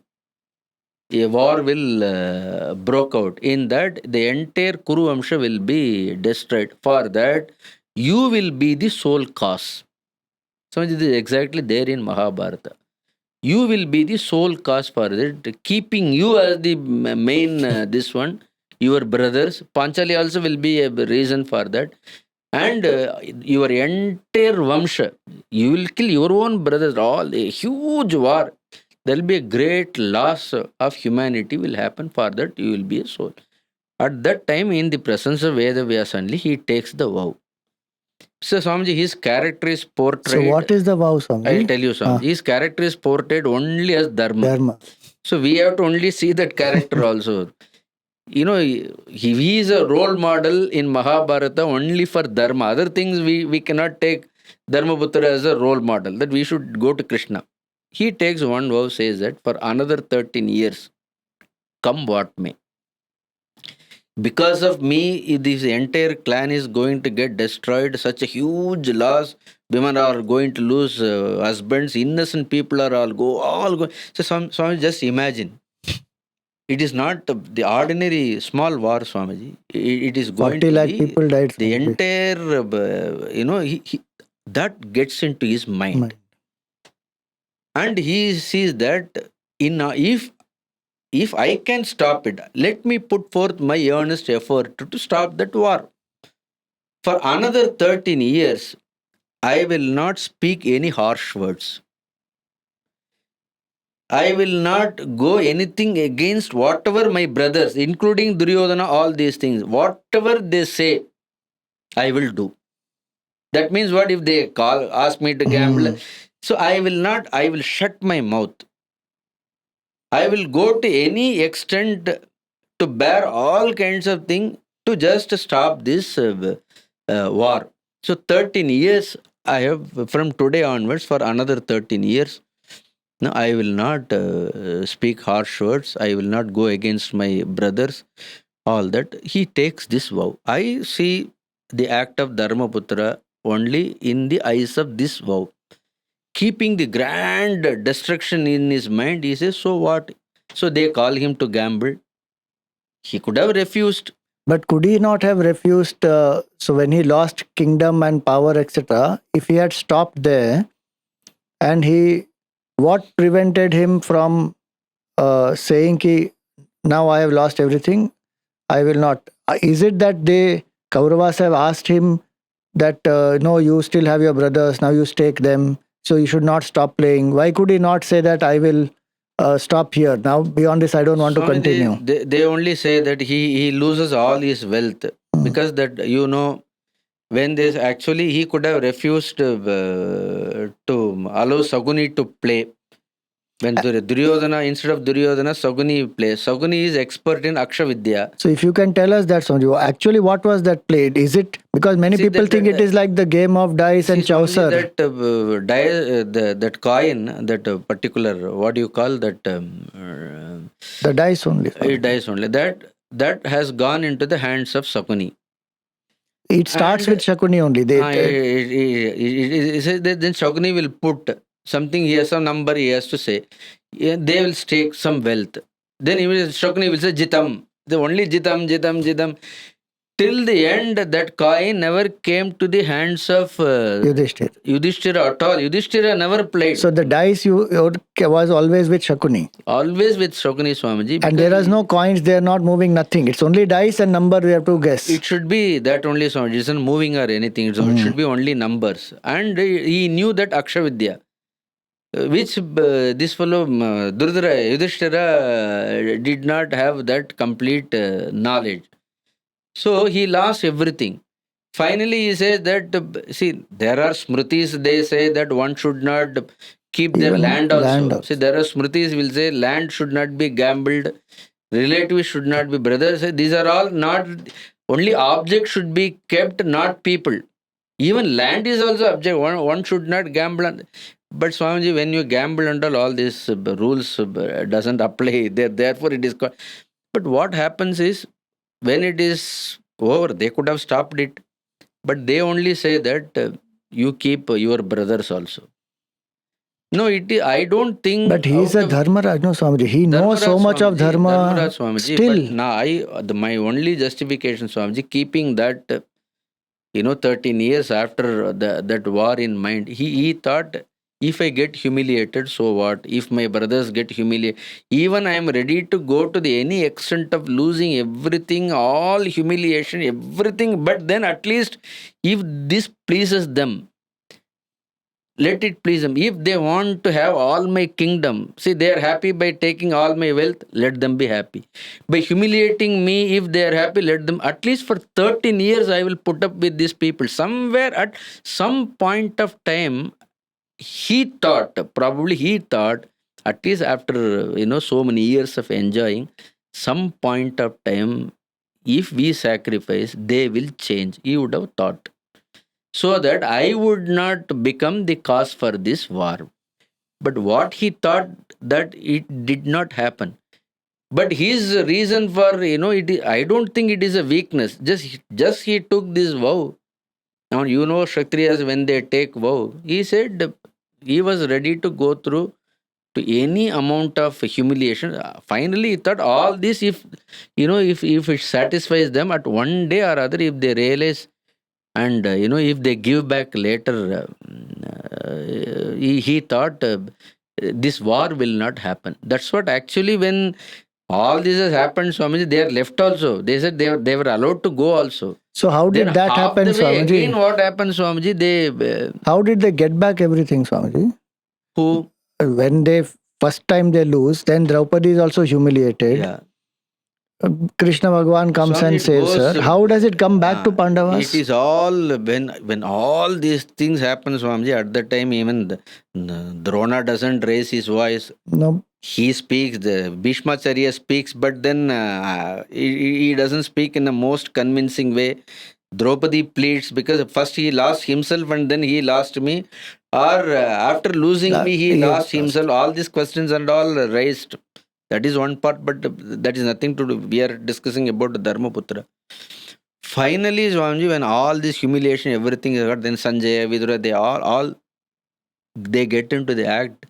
a war will broke out. In that, the entire Kuru Vamsha will be destroyed. For that, you will be the sole cause. So this is exactly there in Mahabharata. You will be the sole cause for it, keeping you as the main this one, your brothers. Panchali also will be a reason for that. And your entire Vamsha, you will kill your own brothers, all a huge war. There will be a great loss of humanity will happen. For that, you will be a soul. At that time, in the presence of Vedavyasa only, he takes the vow. So, Swamiji, his character is portrayed. So, what is the vow, Swamiji? I'll tell you, Swamiji. His character is portrayed only as Dharma. So, we have to only see that character also. He is a role model in Mahabharata only for Dharma. Other things we cannot take Dharmaputra as a role model, that we should go to Krishna. He takes one vow, says that for another 13 years, come what may. Because of me, this entire clan is going to get destroyed. Such a huge loss. Women are going to lose husbands. Innocent people are all going. So, Swami, just imagine. It is not the ordinary small war, Swamiji. It is going 40 to lakh be people died. The entire, that gets into his mind. And he sees that if I can stop it, let me put forth my earnest effort to stop that war. For another 13 years, I will not speak any harsh words. I will not go anything against whatever my brothers, including Duryodhana, all these things, whatever they say, I will do. That means what if they ask me to gamble? So I will shut my mouth. I will go to any extent to bear all kinds of things to just stop this war. So 13 years I have, from today onwards, for another 13 years, no, I will not speak harsh words. I will not go against my brothers. All that. He takes this vow. I see the act of Dharmaputra only in the eyes of this vow. Keeping the grand destruction in his mind, he says, so what? So they call him to gamble. He could have refused. But could he not have refused? So when he lost kingdom and power, etc., if he had stopped there, and what prevented him from saying, "Ki now I have lost everything, I will not." Is it that Kauravas have asked him that no, you still have your brothers, now you stake them, so you should not stop playing? Why could he not say that I will stop here? Now beyond this, I don't want to continue. They only say that he loses all his wealth because that when this actually he could have refused to allow Shakuni to play. When Duryodhana, instead of Duryodhana, Shakuni plays. Shakuni is expert in Akshavidya. So if you can tell us that, Swamiji, actually what was that played? Is it because many people think it is like the game of dice and Chaucer? That that coin, that particular, what do you call that? The dice only. Dice only. That has gone into the hands of Shakuni. It starts with Shakuni only. Then Shakuni will put something, he has some number he has to say. They will stake some wealth. Then Shakuni will say Jitam. The only Jitam. Till the end, that coin never came to the hands of Yudhishthira at all. Yudhishthira never played. So the dice was always with Shakuni. Always with Shakuni, Swamiji. And there is no coins, they are not moving, nothing. It's only dice and number we have to guess. It should be that only, Swamiji. It isn't moving or anything. So it should be only numbers. And he knew that Akshavidya, which this fellow Yudhishthira did not have that complete knowledge. So he lost everything. Finally, he says that, there are smritis, they say that one should not keep their land also. See, there are smritis will say land should not be gambled, relatives should not be brothers. These are all not, only objects should be kept, not people. Even land is also object. One should not gamble. But Swamiji, when you gamble under all these rules doesn't apply. Therefore, it is called. But what happens is, when it is over, they could have stopped it. But they only say that you keep your brothers also. No, I don't think. But he is a Dharmaraj, no, Swamiji. He knows so much of Dharma. Still. But my only justification, Swamiji, keeping that, 13 years after that war in mind, he thought, if I get humiliated, so what? If my brothers get humiliated, even I am ready to go to any extent of losing everything, all humiliation, everything. But then at least, if this pleases them, let it please them. If they want to have all my kingdom, they are happy by taking all my wealth, let them be happy. By humiliating me, if they are happy, let them. At least for 13 years, I will put up with these people. Somewhere at some point of time, he thought, at least after so many years of enjoying, some point of time, if we sacrifice, they will change. He would have thought, so that I would not become the cause for this war. But what he thought, that it did not happen. But his reason for I don't think it is a weakness. Just he took this vow. Now Kshatriyas, when they take vow, he said, he was ready to go through to any amount of humiliation. Finally, he thought all this, if it satisfies them at one day or other, if they realize, and if they give back later, he thought this war will not happen. That's what actually, when all this has happened, Swamiji, they are left also. They said they were allowed to go also. So how did that happen, Swamiji? Again, what happened, Swamiji? How did they get back everything, Swamiji? Who? When first time they lose, then Draupadi is also humiliated. Yeah. Krishna Bhagwan comes and saves her. How does it come back to Pandavas? It is all when all these things happen, Swamiji. At that time, even Drona doesn't raise his voice. No. He speaks, the Bhishmacharya speaks, but then he doesn't speak in the most convincing way. Draupadi pleads, because first he lost himself and then he lost me, or after losing me he lost himself. All these questions and all raised. That is one part, but that is nothing to do. We are discussing about the Dharmaputra. Finally, Swamiji, when all this humiliation, everything is got, then Sanjaya, Vidura, they get into the act.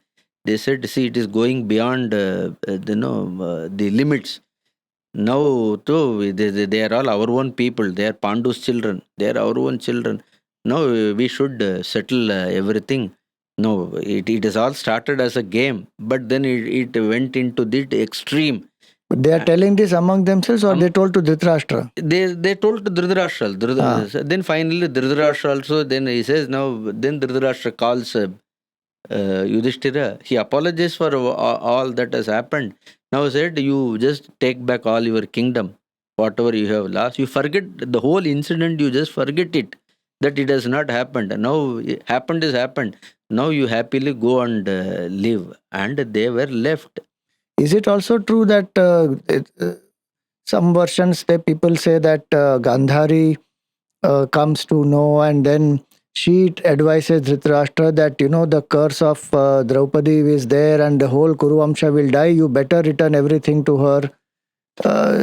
They said, it is going beyond the limits. Now, too, they are all our own people. They are Pandu's children. They are our own children. Now, we should settle everything. No, it has all started as a game, but then it went into the extreme. But they are telling this among themselves, or they told to Dhritarashtra? They told to Dhritarashtra. Then finally Dhritarashtra also, then he says, now, then Dhritarashtra calls Yudhishthira. He apologizes for all that has happened. Now said, you just take back all your kingdom, whatever you have lost. You forget the whole incident, you just forget it, that it has not happened. Now, happened is happened. Now you happily go and live. And they were left. Is it also true that some versions, people say that Gandhari comes to know, and then she advises Dhritarashtra that, the curse of Draupadi is there and the whole Kuru Vamsha will die. You better return everything to her.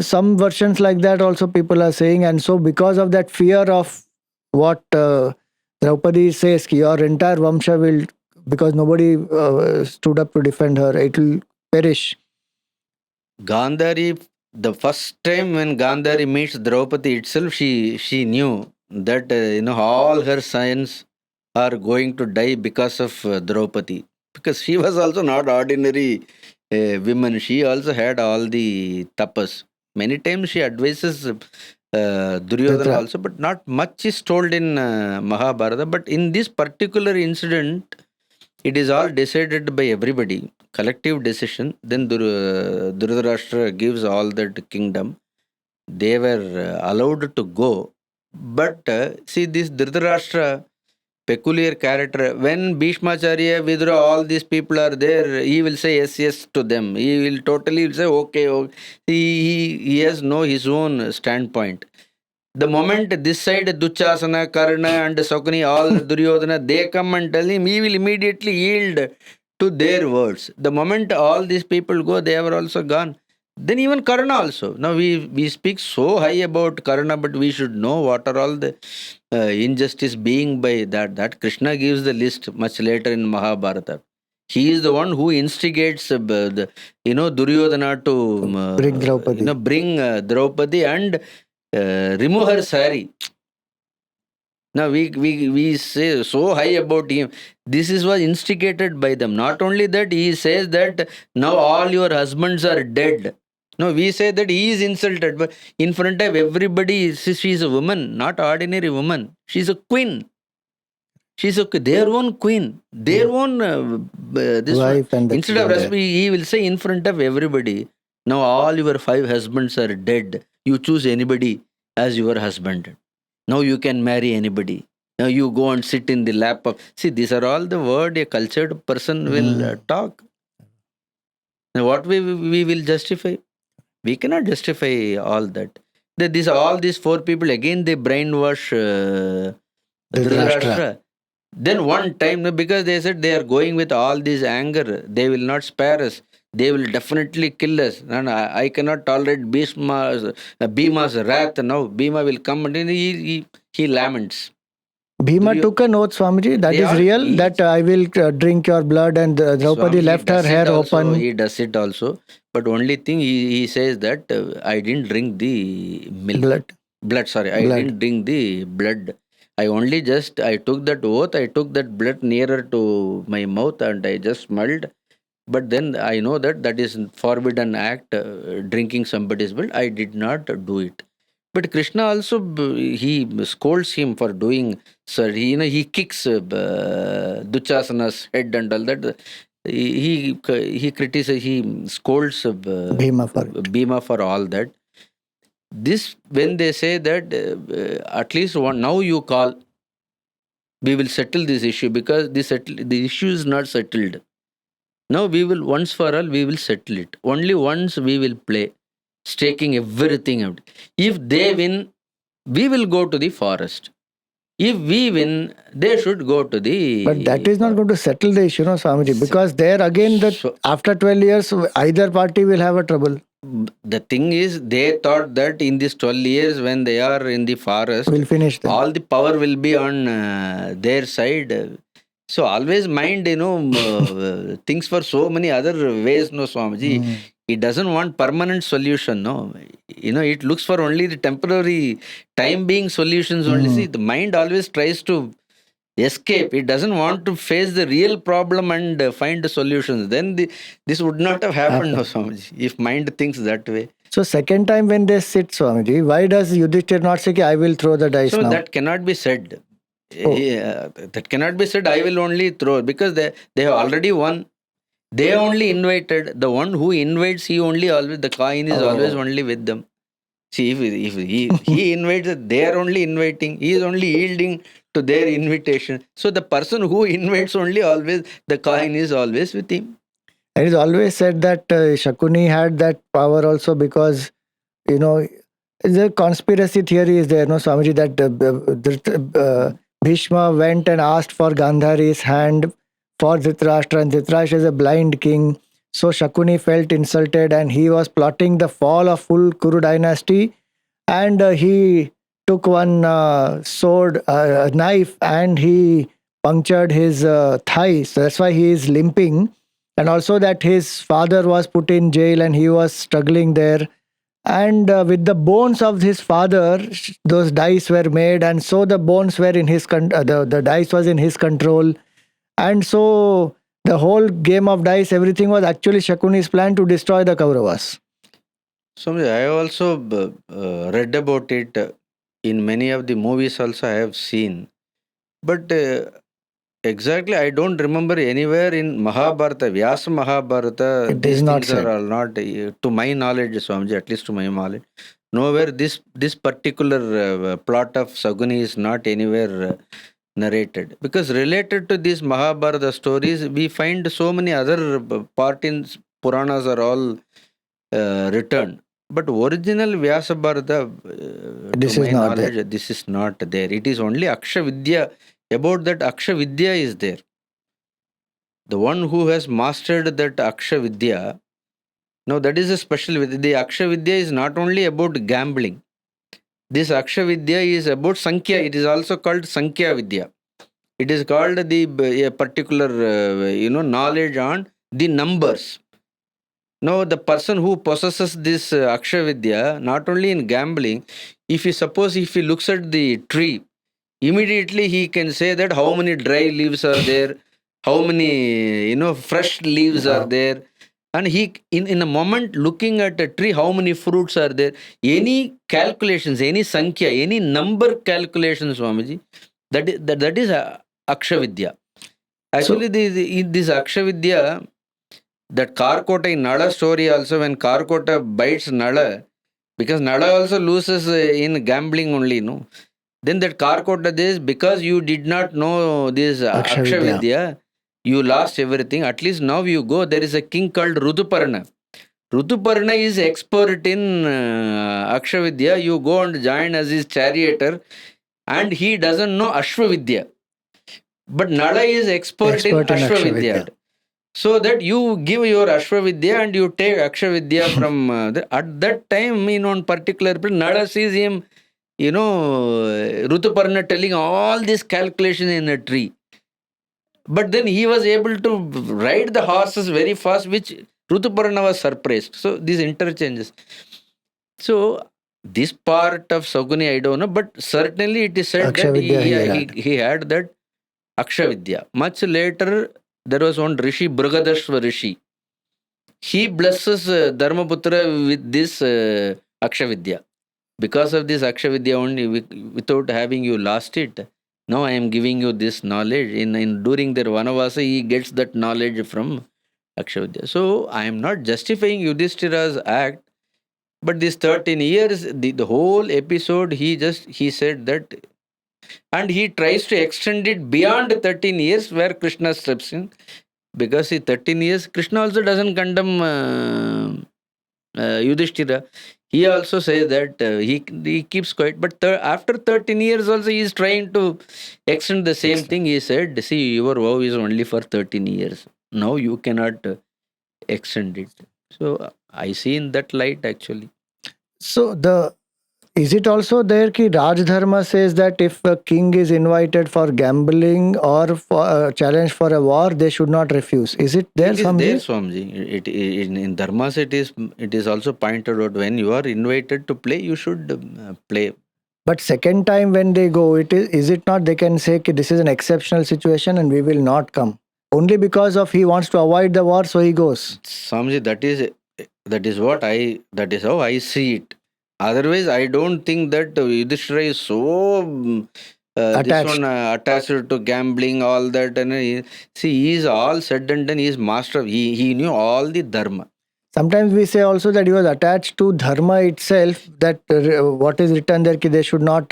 Some versions like that also people are saying. And so because of that fear of what Draupadi says, your entire Vamsha will, because nobody stood up to defend her, it will perish. Gandhari, the first time when Gandhari meets Draupadi itself, she knew that all her sons are going to die because of Draupadi. Because she was also not ordinary woman. She also had all the tapas. Many times she advises Duryodhana also, but not much is told in Mahabharata. But in this particular incident, it is all decided by everybody, collective decision. Then Dhritarashtra gives all that kingdom. They were allowed to go. But see, this Dhritarashtra, peculiar character, when Bhishmacharya, Vidura, all these people are there, he will say yes to them. He will totally say okay. He has no his own standpoint. The moment this side Duchasana, Karna and Shakuni, all Duryodhana, they come and tell him, he will immediately yield to their words. The moment all these people go, they are also gone. Then even Karna also. Now we speak so high about Karna, but we should know what are all the injustice being by that. That Krishna gives the list much later in Mahabharata. He is the one who instigates Duryodhana to bring Draupadi. Bring Draupadi and remove her sari. Now we say so high about him. This was instigated by them. Not only that, he says that now all your husbands are dead. No, we say that he is insulted, but in front of everybody, she is a woman, not ordinary woman. She is a queen. She's their own queen, their own this wife. And instead of respect, he will say in front of everybody, now all your 5 husbands are dead. You choose anybody as your husband. Now you can marry anybody. Now you go and sit in the lap of... See, these are all the word a cultured person will talk. Now what we will justify? We cannot justify all that. All these 4 people, again they brainwash Dhritarashtra. Then one time, because they said they are going with all this anger, they will not spare us. They will definitely kill us. And I cannot tolerate Bhima's wrath. Now Bhima will come and he laments. Bhima took an oath, Swamiji, that is real, that I will drink your blood, and Draupadi left her hair open. He does it also. But only thing he says that I didn't drink the milk. Blood, sorry. I didn't drink the blood. I took that oath, I took that blood nearer to my mouth and I just smelled. But then I know that is forbidden act, drinking somebody's blood. I did not do it. But Krishna also, he scolds him for doing, sir. He kicks Duchasana's head and all that. He criticizes, he scolds Bhima for all that. This, when they say that at least one, now you call, we will settle this issue, because the issue is not settled. Now we will, once for all, we will settle it. Only once we will play, staking everything out. If they win, we will go to the forest. If we win, they should go to the... But that is not going to settle the issue, no, Swamiji, because there again, after 12 years, either party will have a trouble. The thing is, they thought that in these 12 years, when they are in the forest, we'll finish them. All the power will be on their side. So always mind, things for so many other ways, no, Swamiji. He doesn't want permanent solution, no. It looks for only the temporary time being solutions only. See, the mind always tries to escape. It doesn't want to face the real problem and find the solutions. Then this would not have happened, no, Swamiji, if mind thinks that way. So second time when they sit, Swamiji, why does Yudhishthira not say, I will throw the dice So now? that cannot be said. That cannot be said, I will only throw, because they have already won. They only invited. The one who invites, he only always, the coin is always only with them. See, if he invites, they are only inviting. He is only yielding to their invitation. So the person who invites only always, the coin is always with him. It is always said that Shakuni had that power also because, the conspiracy theory is there, no, Swamiji, that Bhishma went and asked for Gandhari's hand for Dhritarashtra, and Dhritarashtra is a blind king. So Shakuni felt insulted and he was plotting the fall of full Kuru dynasty, and he took one sword, knife, and he punctured his thigh. So that's why he is limping. And also that his father was put in jail and he was struggling there. And with the bones of his father, those dice were made, and so the bones were in his the dice was in his control, and so the whole game of dice, everything was actually Shakuni's plan to destroy the Kauravas. So I also read about it in many of the movies. Also, I have seen, but exactly I don't remember anywhere in Mahabharata, Vyasa Mahabharata. It These is not things are said. all not, to my knowledge, Swamiji, at least to my knowledge, nowhere this particular plot of Shakuni is not anywhere narrated. Because related to these Mahabharata stories, we find so many other part in Puranas are all returned. But original Vyasa Bharata, This to is my not there. knowledge, this is not there. It is only Aksha Vidya. About that, Aksha Vidya is there. The one who has mastered that Aksha Vidya, now that is a special Vidya. The Aksha Vidya is not only about gambling. This Aksha Vidya is about Sankhya. It is also called Sankhya Vidya. It is called a particular, knowledge on the numbers. Now, the person who possesses this Aksha Vidya, not only in gambling, if he looks at the tree, immediately he can say that how many dry leaves are there, how many fresh leaves are there, and he in a moment looking at a tree, how many fruits are there. Any calculations, any sankhya, any number calculations, Swamiji, that is Aksha Vidya. Actually, this Aksha Vidya, that Karkota in Nala story also, when Karkota bites Nala, because Nala also loses in gambling only, no. Then that Karkota this, because you did not know this Aksha Vidya, you lost everything. At least now you go. There is a king called Rutuparna. Rutuparna is expert in Aksha Vidya. You go and join as his charioteer, and he doesn't know Ashwa Vidya. But Nala is expert in Ashwa Vidya. So that you give your Ashwa Vidya and you take Aksha Vidya from at that time, in one particular place, Nala sees him, Rutuparna telling all this calculation in a tree. But then he was able to ride the horses very fast, which Rutuparna was surprised. So these interchanges. So this part of Shakuni, I don't know, but certainly it is said that he had that Aksha Vidya. Much later, there was one Rishi, Brigadashva Rishi. He blesses Dharmaputra with this Aksha Vidya. Because of this Aksha Vidya only, without having you lost it, now I am giving you this knowledge. In during their Vanavasa, he gets that knowledge from Aksha Vidya. So I am not justifying Yudhishthira's act, but this 13 years, the whole episode, he said that, and he tries to extend it beyond 13 years where Krishna steps in. Because 13 years, Krishna also doesn't condemn Yudhishthira. He also says that he keeps quiet. But after 13 years also, he is trying to extend the same thing. He said, see, your vow is only for 13 years. Now you cannot extend it. So I see in that light, actually. So the Is it also there ki Raj-Dharma says that if a king is invited for gambling or for a challenge for a war, they should not refuse? Is it there, It is there, Swamiji? Swamiji. In dharmas it is also pointed out, when you are invited to play, you should play. But second time when they go, is it not they can say ki this is an exceptional situation and we will not come? Only because of he wants to avoid the war, so he goes. Swamiji, that is how I see it. Otherwise, I don't think that Yudhishthira is so attached to gambling, all that. And he is all said and done. He is master. He knew all the dharma. Sometimes we say also that he was attached to dharma itself. That what is written there, ki they should not,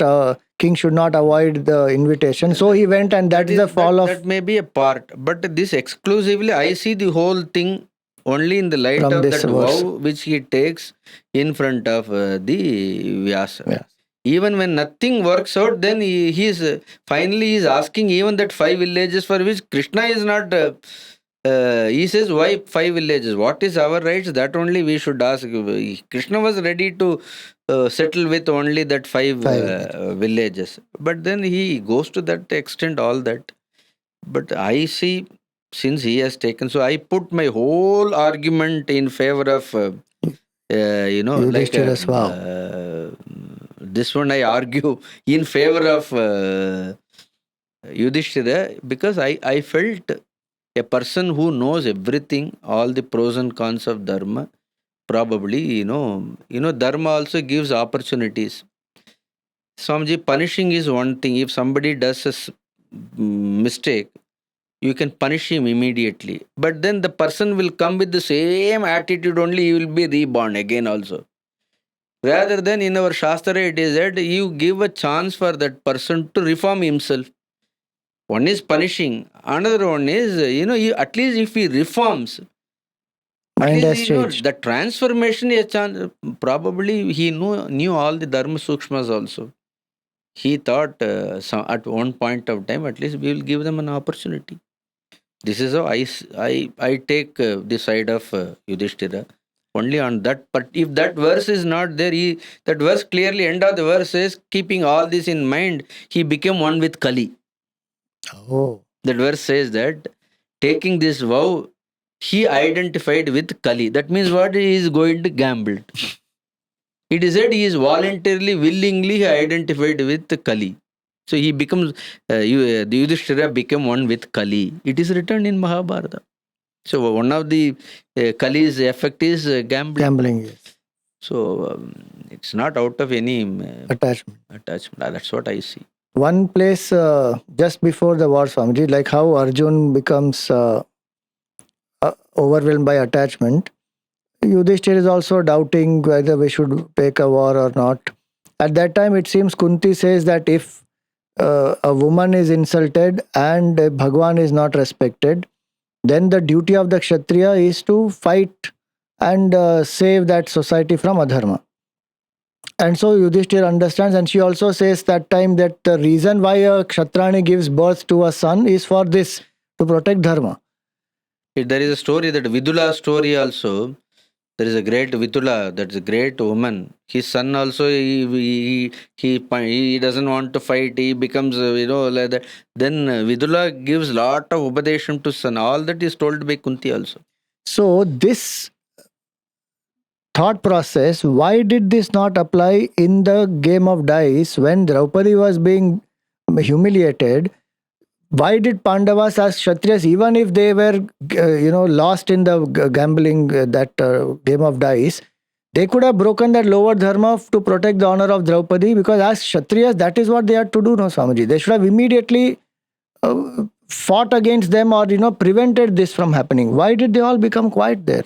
king should not avoid the invitation. So he went, and that is the fall of. That may be a part, but this exclusively, I see the whole thing only in the light From of this that verse. vow which he takes in front of the Vyasa. Yeah. Even when nothing works out, then he is finally he is asking even that 5 villages for which Krishna is not. He says, why 5 villages? What is our rights? That only we should ask. Krishna was ready to settle with only that 5 villages. But then he goes to that extent, all that. But I see, since he has taken, so I put my whole argument in favor of, Yudhishthira's vow. This one I argue in favor of Yudhishthira, because I felt a person who knows everything, all the pros and cons of dharma, probably, dharma also gives opportunities. Swamiji, punishing is one thing. If somebody does a mistake, you can punish him immediately. But then the person will come with the same attitude only, he will be reborn again also. Rather than in our Shastra, it is that you give a chance for that person to reform himself. One is punishing, another one is, at least if he reforms, Mind has changed. The transformation is a chance. Probably he knew all the dharma sukshmas also. He thought at one point of time, at least we will give them an opportunity. This is how I take the side of Yudhishthira. Only on that, but if that verse is not there, that verse clearly, end of the verse says, keeping all this in mind, he became one with Kali. Oh. That verse says that taking this vow, he identified with Kali. That means what? He is going to gamble. It is said he is voluntarily, willingly identified with Kali. So he becomes, the Yudhishthira became one with Kali. It is written in Mahabharata. So one of the Kali's effect is gambling. Gambling, yes. So it's not out of any attachment. That's what I see. One place just before the war, Swamiji, like how Arjun becomes overwhelmed by attachment, Yudhishthira is also doubting whether we should take a war or not. At that time, it seems Kunti says that if a woman is insulted and Bhagwan is not respected, then the duty of the Kshatriya is to fight and save that society from adharma. And so Yudhishthira understands, and she also says that time that the reason why a Kshatrani gives birth to a son is for this, to protect dharma. There is a story, that Vidula story also. There is a great Vidula, that's a great woman. His son also, he doesn't want to fight. He becomes, like that. Then Vidula gives lot of upadesham to son. All that is told by Kunti also. So this thought process, why did this not apply in the game of dice when Draupadi was being humiliated? Why did Pandavas as Kshatriyas, even if they were, lost in the gambling, that game of dice, they could have broken that lower dharma to protect the honor of Draupadi, because as Kshatriyas, that is what they had to do, no, Swamiji. They should have immediately fought against them or, prevented this from happening. Why did they all become quiet there?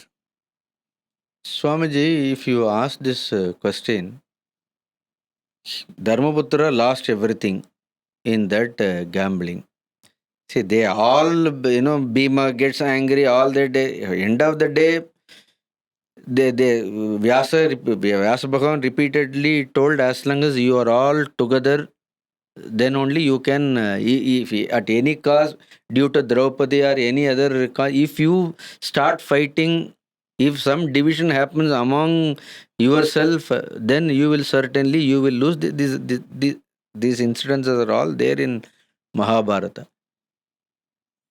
Swamiji, if you ask this question, Dharmaputra lost everything in that gambling. See, they all, Bhima gets angry all the day. End of the day, Vyasa Bhagavan repeatedly told, as long as you are all together, then only you can, if at any cause, due to Draupadi or any other cause, if you start fighting If some division happens among yourself, then you will lose. These incidences are all there in Mahabharata.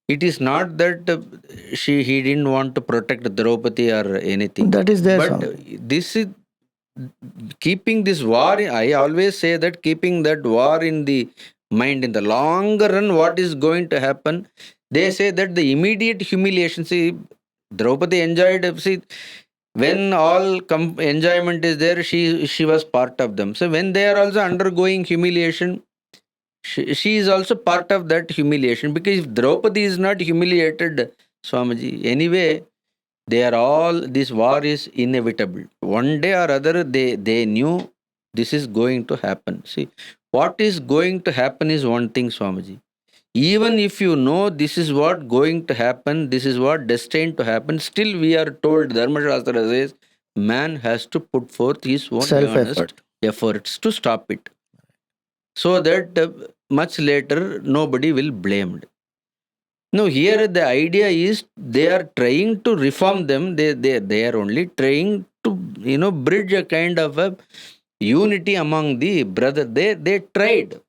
It is not that he didn't want to protect Draupadi or anything. That is there, But Swami. this is keeping this war. I always say that keeping that war in the mind, in the longer run, what is going to happen? They say that the immediate humiliation. See, Draupadi enjoyed. See, when all enjoyment is there, she was part of them. So when they are also undergoing humiliation, she is also part of that humiliation, because if Draupadi is not humiliated, Swamiji, anyway, they are all, this war is inevitable. One day or other, they knew this is going to happen. See, what is going to happen is one thing, Swamiji. Even if you know this is what going to happen, this is what destined to happen, still we are told, Dharma Shastra says, man has to put forth his own Self-effort. efforts to stop it, so that much later nobody will blamed. No, here the idea is they are trying to reform them. They are only trying to bridge a kind of a unity among the brother. They tried.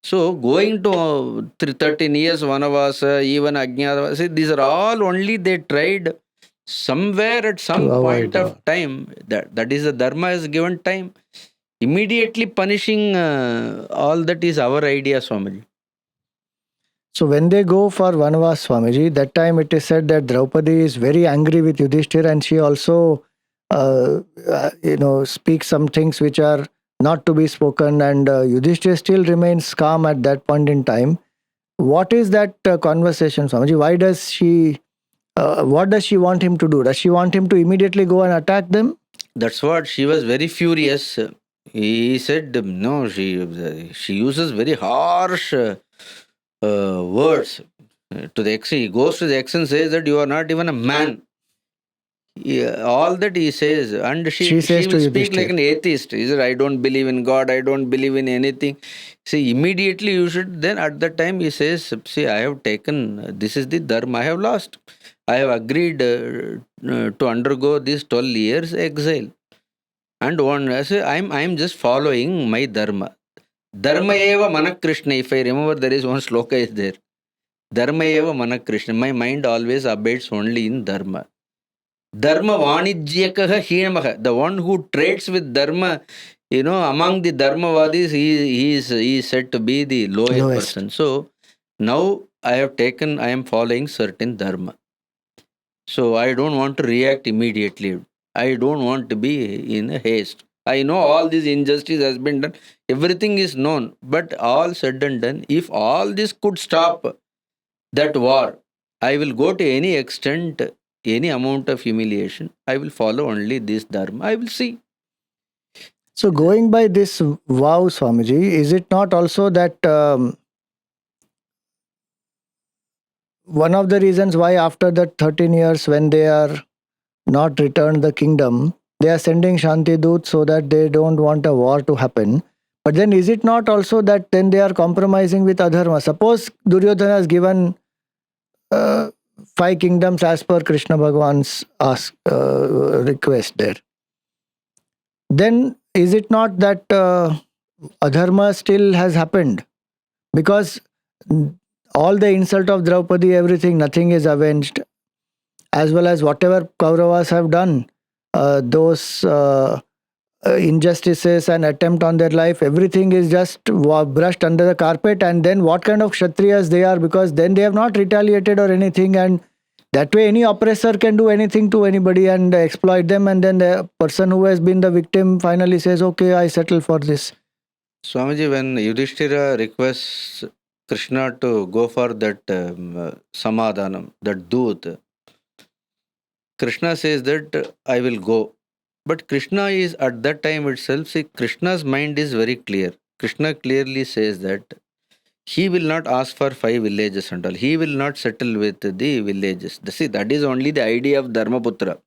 So going to 13 years Vanavasa, even Ajnatavasa, see, these are all only they tried somewhere at some point of time. That is the Dharma has given time. Immediately punishing all that is our idea, Swamiji. So when they go for Vanavas, Swamiji, that time it is said that Draupadi is very angry with Yudhishthira, and she also, speaks some things which are not to be spoken, and Yudhishthira still remains calm at that point in time. What is that conversation, Swamiji? Why does she? What does she want him to do? Does she want him to immediately go and attack them? That's what she was very furious. He said, no, she uses very harsh words to the extent. He goes to the extent and says that you are not even a man. All that he says, and she says will to speak Yudhishthira like an atheist. He said, I don't believe in God, I don't believe in anything. See, immediately you should, then at the time he says, see, I have taken, this is the dharma I have lost. I have agreed to undergo this 12 years exile. And one, I say, I'm just following my dharma. Dharma eva manak Krishna. If I remember, there is one sloka is there. Dharma eva manak Krishna. My mind always abides only in dharma. Dharma vanijyakaha hinamaha. The one who trades with dharma, among the dharmavadis, he is said to be the lowest person. So now I am following certain dharma. So I don't want to react immediately. I don't want to be in a haste. I know all this injustice has been done. Everything is known. But all said and done, if all this could stop that war, I will go to any extent, any amount of humiliation. I will follow only this dharma. I will see. So going by this vow, Swamiji, is it not also that one of the reasons why after that 13 years when they are not returned the kingdom, they are sending Shanti Doot so that they don't want a war to happen. But then is it not also that then they are compromising with Adharma? Suppose Duryodhana has given 5 kingdoms as per Krishna Bhagwan's request there. Then is it not that Adharma still has happened? Because all the insult of Draupadi, everything, nothing is avenged. As well as whatever Kauravas have done, those injustices and attempt on their life, everything is just brushed under the carpet. And then what kind of Kshatriyas they are, because then they have not retaliated or anything, and that way any oppressor can do anything to anybody and exploit them, and then the person who has been the victim finally says, okay, I settle for this. Swamiji, when Yudhishthira requests Krishna to go for that samadhanam, that doot, Krishna says that I will go. But Krishna is at that time itself, see, Krishna's mind is very clear. Krishna clearly says that he will not ask for 5 villages and all. He will not settle with the villages. See, that is only the idea of Dharmaputra.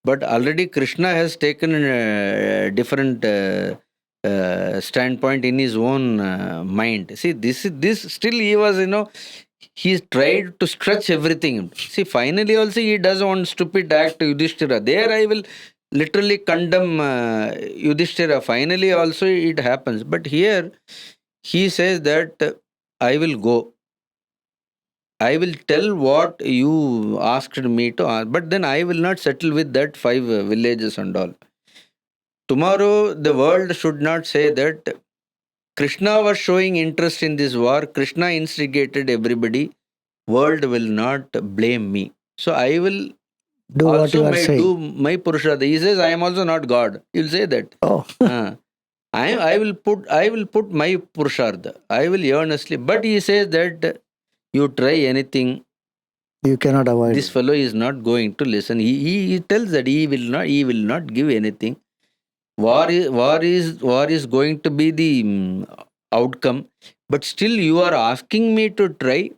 But already Krishna has taken a different standpoint in his own mind. See, this still he was, he tried to stretch everything. See, finally also he does one stupid act to Yudhishthira. There I will literally condemn Yudhishthira. Finally also it happens. But here he says that I will go. I will tell what you asked me to ask, but then I will not settle with that 5 villages and all. Tomorrow the world should not say that Krishna was showing interest in this war. Krishna instigated everybody. World will not blame me. So I will Do what you also are saying. do my Purushartha. He says, I am also not God. He'll say that. Oh, I will put my Purushartha. I will earnestly. But he says that you try anything, you cannot avoid this it. fellow is not going to listen. He tells that he will not give anything. War is going to be the outcome. But still you are asking me to try.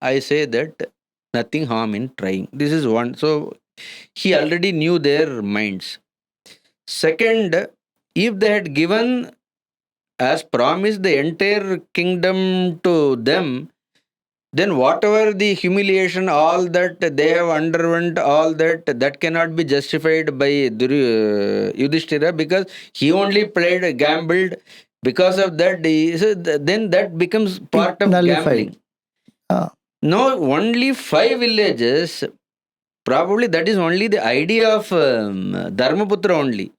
I say that nothing harm in trying. This is one. So he already knew their minds. Second, if they had given as promised the entire kingdom to them, then whatever the humiliation, all that they have underwent, all that cannot be justified by Yudhishthira, because he only played, gambled. Because of that, then that becomes part of Nullified. gambling. Ah. No, only 5 villages. Probably that is only the idea of Dharmaputra only.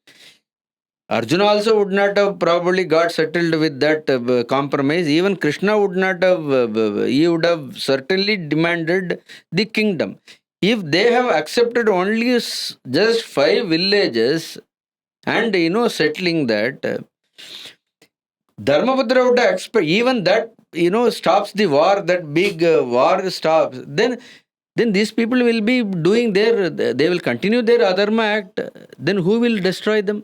Arjuna also would not have probably got settled with that compromise. Even Krishna would not have, he would have certainly demanded the kingdom. If they have accepted only just 5 villages and settling that, Dharmaputra would have expect, even that stops the war, that big war stops. Then these people will be doing they will continue their adharma act. Then who will destroy them?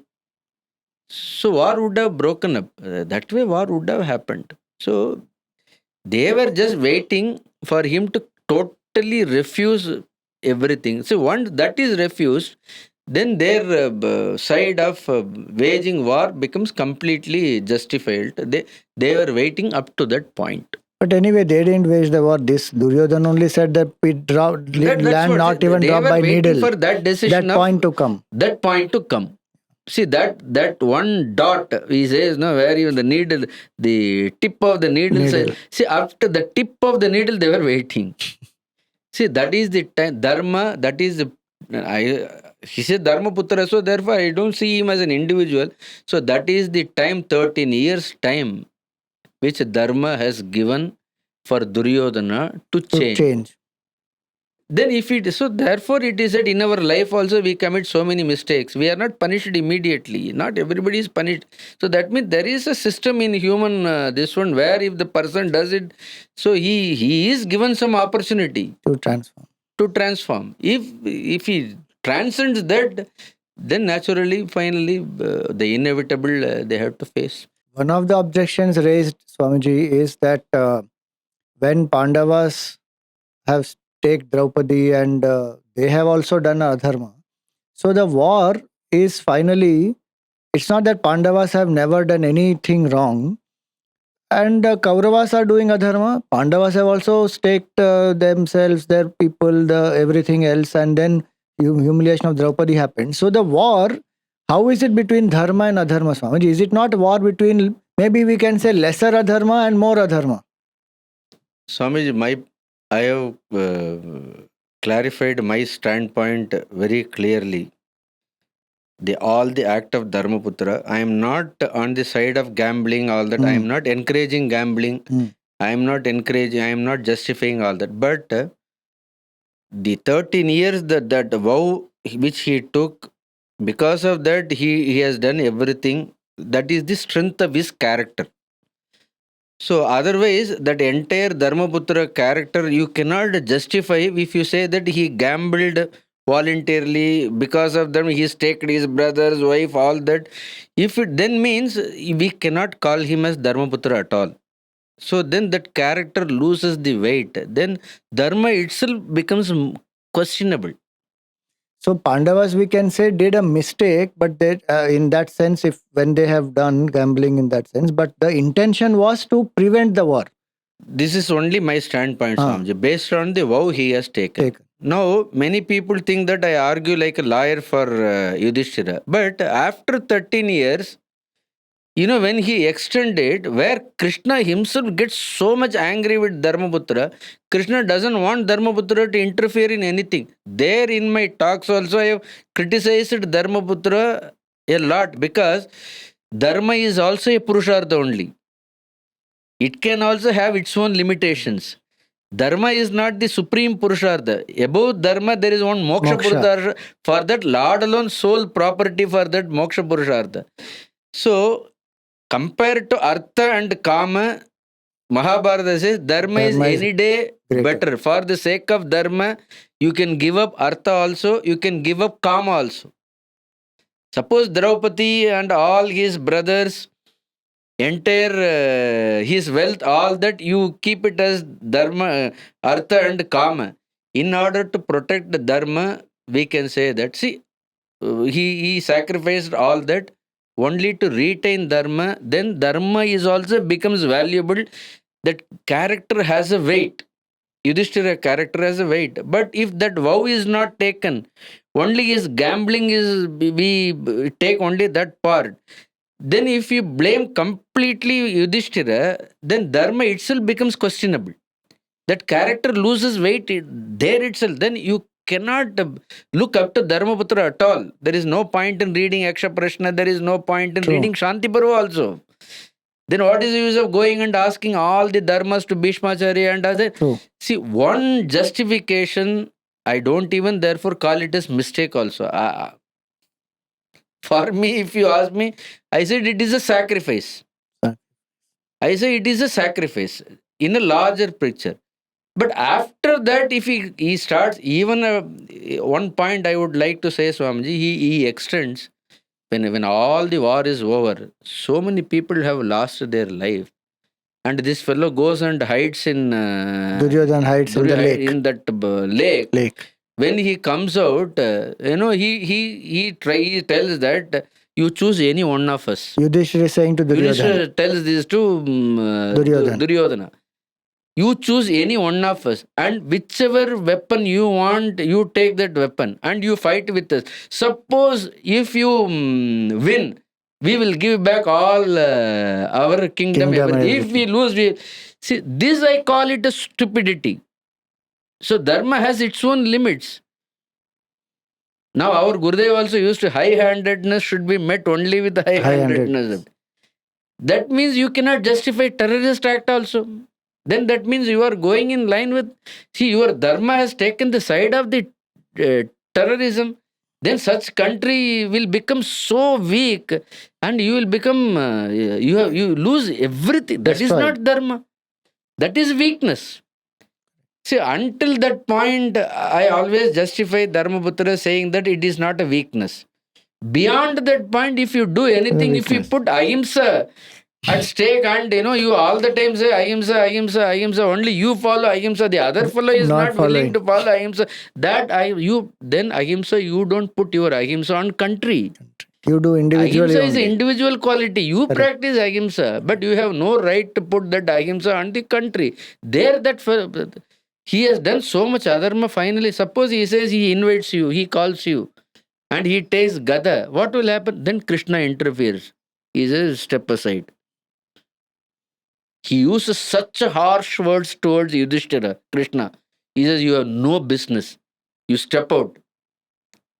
So war would have broken up. That way war would have happened. So they were just waiting for him to totally refuse everything. So once that is refused, then their side of waging war becomes completely justified. They were waiting up to that point. But anyway, they didn't wage the war. This Duryodhan only said that land not even dropped by needle. For that decision, that point to come. That point to come. See that one dot, he says, no, where even the needle, the tip of the needle. See, after the tip of the needle, they were waiting. See, that is the time. Dharma, that is the. He said Dharma Putra, so therefore I don't see him as an individual. So that is the time, 13 years time, which Dharma has given for Duryodhana to change. Then therefore it is said in our life also we commit so many mistakes. We are not punished immediately. Not everybody is punished. So that means there is a system in human this one where if the person does it, so he is given some opportunity to transform. If he transcends that, then naturally, finally, the inevitable they have to face. One of the objections raised, Swamiji, is that when Pandavas have take Draupadi and they have also done adharma. So the war is finally, it's not that Pandavas have never done anything wrong and Kauravas are doing adharma. Pandavas have also staked themselves, their people, everything else, and then humiliation of Draupadi happened. So the war, how is it between dharma and adharma, Swamiji? Is it not a war between, maybe we can say lesser adharma and more adharma? Swamiji, I have clarified my standpoint very clearly. All the act of Dharmaputra, I am not on the side of gambling, all that. I am not encouraging gambling. I am not justifying all that. But the 13 years that vow which he took, because of that he has done everything. That is the strength of his character. So otherwise, that entire Dharmaputra character you cannot justify if you say that he gambled voluntarily, because of them he staked his brother's wife, all that. If it then means we cannot call him as Dharmaputra at all. So then that character loses the weight. Then Dharma itself becomes questionable. So Pandavas, we can say, did a mistake, but they, in that sense, when they have done gambling in that sense, but the intention was to prevent the war. This is only my standpoint, Swamiji, based on the vow he has taken. Now, many people think that I argue like a lawyer for Yudhishthira. But after 13 years, when he extended, where Krishna himself gets so much angry with Dharmaputra, Krishna doesn't want Dharmaputra to interfere in anything. There in my talks also, I have criticized Dharmaputra a lot because Dharma is also a Purushartha only. It can also have its own limitations. Dharma is not the supreme Purushartha. Above Dharma, there is one Moksha Purushartha. For that, Lord alone, sole property for that Moksha Purushartha. So, compared to Artha and Kama, Mahabharata says Dharma is any day better. For the sake of Dharma, you can give up Artha also, you can give up Kama also. Suppose Draupadi and all his brothers, entire his wealth, all that you keep it as Dharma, Artha and Kama. In order to protect the Dharma, we can say that, see, he sacrificed all that only to retain Dharma. Then Dharma is also becomes valuable. That character has a weight. Yudhishthira character has a weight. But if that vow is not taken, only his gambling is, we take only that part. Then if you blame completely Yudhishthira, then Dharma itself becomes questionable. That character loses weight there itself. Then you cannot look up to Dharmaputra at all. There is no point in reading Yaksha Prashna. There is no point in reading Shanti Parva also. Then what is the use of going and asking all the dharmas to Bhishmacharya and other? See, one justification, I don't even therefore call it as mistake also. For me, if you ask me, I said it is a sacrifice. I say it is a sacrifice in a larger picture. But after that, if he starts, even one point I would like to say, Swamiji, he extends, when all the war is over, so many people have lost their life. And this fellow goes and hides in Duryodhana hides in the lake. In that lake. When he comes out, he tells that you choose any one of us. Yudhishthira is saying to Duryodhana. Yudhishthira tells this to Duryodhana. You choose any one of us, and whichever weapon you want, you take that weapon and you fight with us. Suppose if you win, we will give back all our kingdom. If we lose, see, this I call it a stupidity. So Dharma has its own limits. Now our Gurudev also used to high-handedness should be met only with high-handedness. That means you cannot justify terrorist act also. Then that means you are going in line with, see, your Dharma has taken the side of the terrorism. Then such country will become so weak and you will become, you lose everything. That is not Dharma. That is weakness. See, until that point, I always justify Dharmaputra saying that it is not a weakness. Beyond that point, if you do anything, if you put ahimsa at stake and you all the time say ahimsa, ahimsa, ahimsa, only you follow ahimsa, the other fellow is not willing to follow ahimsa, then ahimsa, you don't put your ahimsa on country. You do individually. Ahimsa is an individual quality. You practice ahimsa, but you have no right to put that ahimsa on the country. There, that he has done so much adharma. Finally, suppose he says he invites you, he calls you, and he takes gada. What will happen? Then Krishna interferes. He says, step aside. He uses such harsh words towards Yudhishthira, Krishna. He says, you have no business. You step out.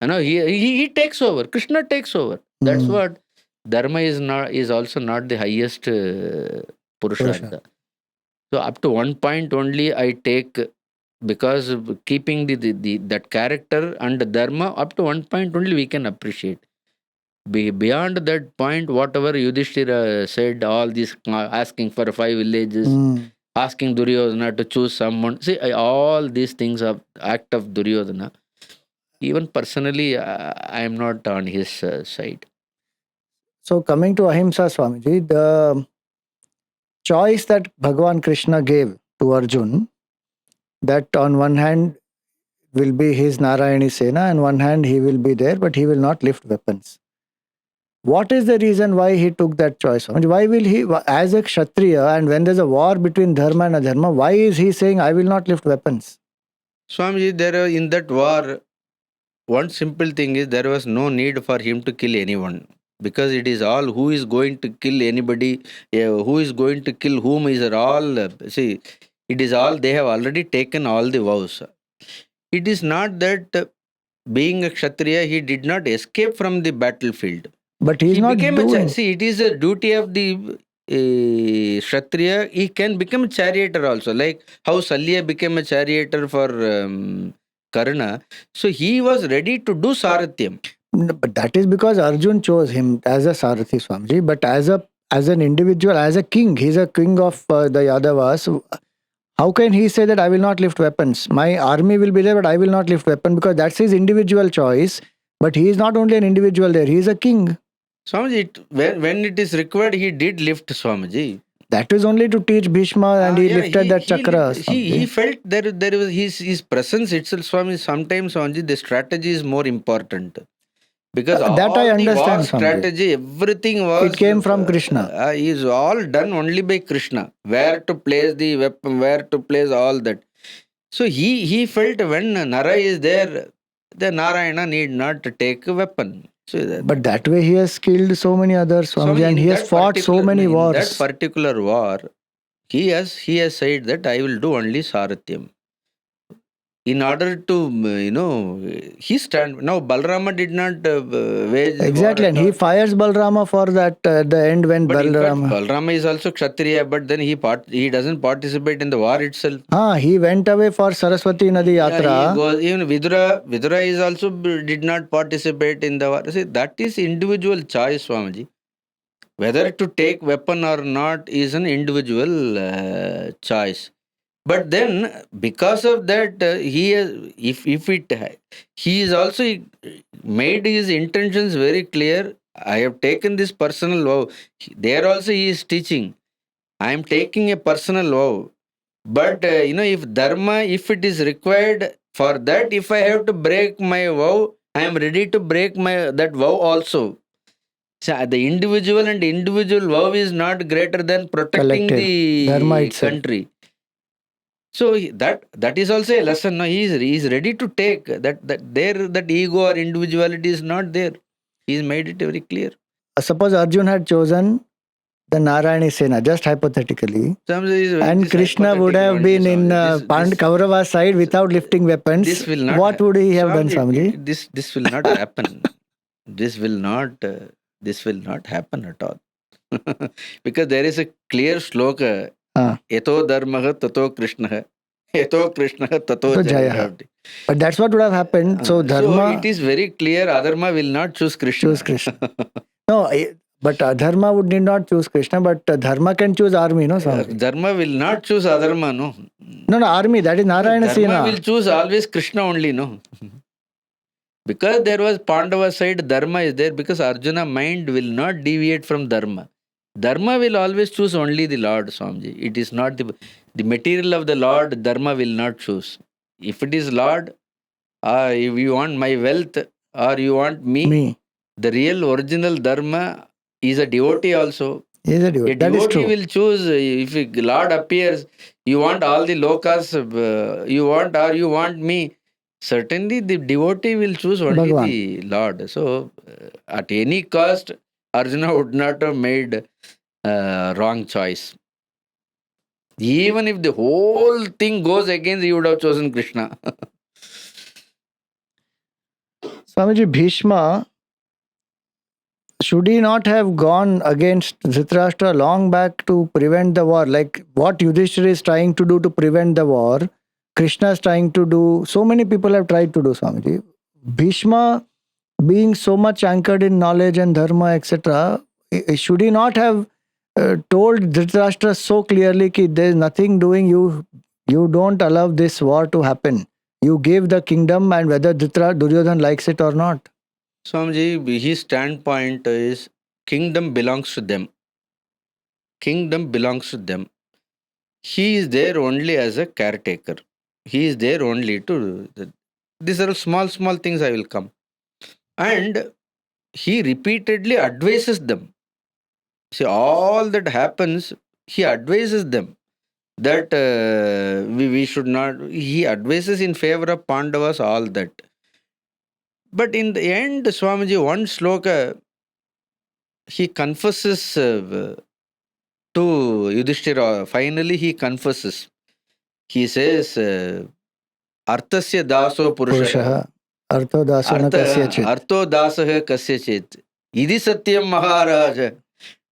He takes over. Krishna takes over. That's what Dharma is also not the highest Purushartha. So up to one point only I take, because keeping that character and Dharma, up to one point only we can appreciate. Beyond that point, whatever Yudhishthira said, all this asking for 5 villages, asking Duryodhana to choose someone. See, all these things are act of Duryodhana. Even personally, I am not on his side. So coming to Ahimsa, Swamiji, the choice that Bhagavan Krishna gave to Arjun, that on one hand will be his Narayani Sena, and one hand he will be there, but he will not lift weapons. What is the reason why he took that choice? Why will he, as a Kshatriya, and when there's a war between Dharma and Adharma, why is he saying, I will not lift weapons? Swamiji, in that war, one simple thing is there was no need for him to kill anyone. Because it is all who is going to kill anybody, who is going to kill whom is all. See, it is all, they have already taken all the vows. It is not that being a Kshatriya, he did not escape from the battlefield. But he's He not became doing. see, it is a duty of the Kshatriya. He can become a charioteer also, like how Salya became a charioteer for Karna. So he was ready to do Saratyam. But that is because Arjun chose him as a Sarathi, Swamiji. But as an individual, as a king, he's a king of the Yadavas. How can he say that I will not lift weapons? My army will be there, but I will not lift weapon, because that's his individual choice. But he is not only an individual there; he is a king. Swamiji, when it is required, he did lift, Swamiji. That is only to teach Bhishma, and he lifted that chakra. He felt there was his presence itself, Swami. Sometimes, Swamiji, the strategy is more important. Because that I understand, war strategy, everything was. It came from Krishna. Is all done only by Krishna. Where to place the weapon, where to place all that. So he felt when Nara is there, the Narayana need not to take a weapon. So but that way he has killed so many others, Swamiji, and he has fought so many wars. In that particular war, he has said that I will do only Saratyam. In order to, he stand. Now, Balarama did not wage exactly, war and he fires Balarama for that at the end when but Balarama. Balarama is also Kshatriya, but then he doesn't participate in the war itself. He went away for Saraswati Nadi Yatra. He goes, even Vidura is also did not participate in the war. See, that is individual choice, Swamiji. Whether to take weapon or not is an individual choice. But then, because of that, he is also made his intentions very clear. I have taken this personal vow. There also he is teaching. I am taking a personal vow. But if dharma, if it is required for that, if I have to break my vow, I am ready to break that vow also. So the individual vow is not greater than protecting the dharma country. So that is also a lesson. No, he is ready to take that ego or individuality is not there. He's made it very clear. Suppose Arjun had chosen the Narayani Sena, just hypothetically, and Krishna would have been in Kaurava's side without lifting weapons. This will not. What would he have done, Swamiji? This will not happen. This will not happen at all. Because there is a clear sloka. Eto dharma tato Krishna. Eto Krishna tato jaya. But that's what would have happened. So dharma. So it is very clear. Adharma will not choose Krishna. No, but Adharma would need not choose Krishna, but Dharma can choose army, no? Dharma will not choose Adharma, no. No, army. That is Narayana Sena. Dharma will choose always Krishna only, no. Because there was Pandava side, Dharma is there. Because Arjuna mind will not deviate from Dharma. Dharma will always choose only the Lord, Swamiji. It is not the material of the Lord, Dharma will not choose. If it is Lord, if you want my wealth or you want me, the real original Dharma is a devotee also. Is a devotee. A devotee will choose, if a Lord appears, you want all the lokas, you want me. Certainly the devotee will choose only the Lord. So at any cost, Arjuna would not have made wrong choice. Even if the whole thing goes against, he would have chosen Krishna. Swamiji, Bhishma, should he not have gone against Dhritarashtra long back to prevent the war? Like what Yudhishthira is trying to do to prevent the war, Krishna is trying to do. So many people have tried to do, Swamiji. Bhishma, being so much anchored in knowledge and dharma, etc., should he not have told Dhritarashtra so clearly that there is nothing doing, you don't allow this war to happen. You give the kingdom, and whether Duryodhan likes it or not. Swamiji, his standpoint is kingdom belongs to them. Kingdom belongs to them. He is there only as a caretaker. He is there only to. These are small things I will come. And he repeatedly advises them. See, all that happens, he advises them that we should not, he advises in favor of Pandavas, all that. But in the end, Swamiji, one sloka, he confesses to Yudhishthira. Finally, he confesses. He says, Arthasya daso purushaha. Artho daso na kasyachit. Artho dasaha kasyachit. Idi satyam maharaja.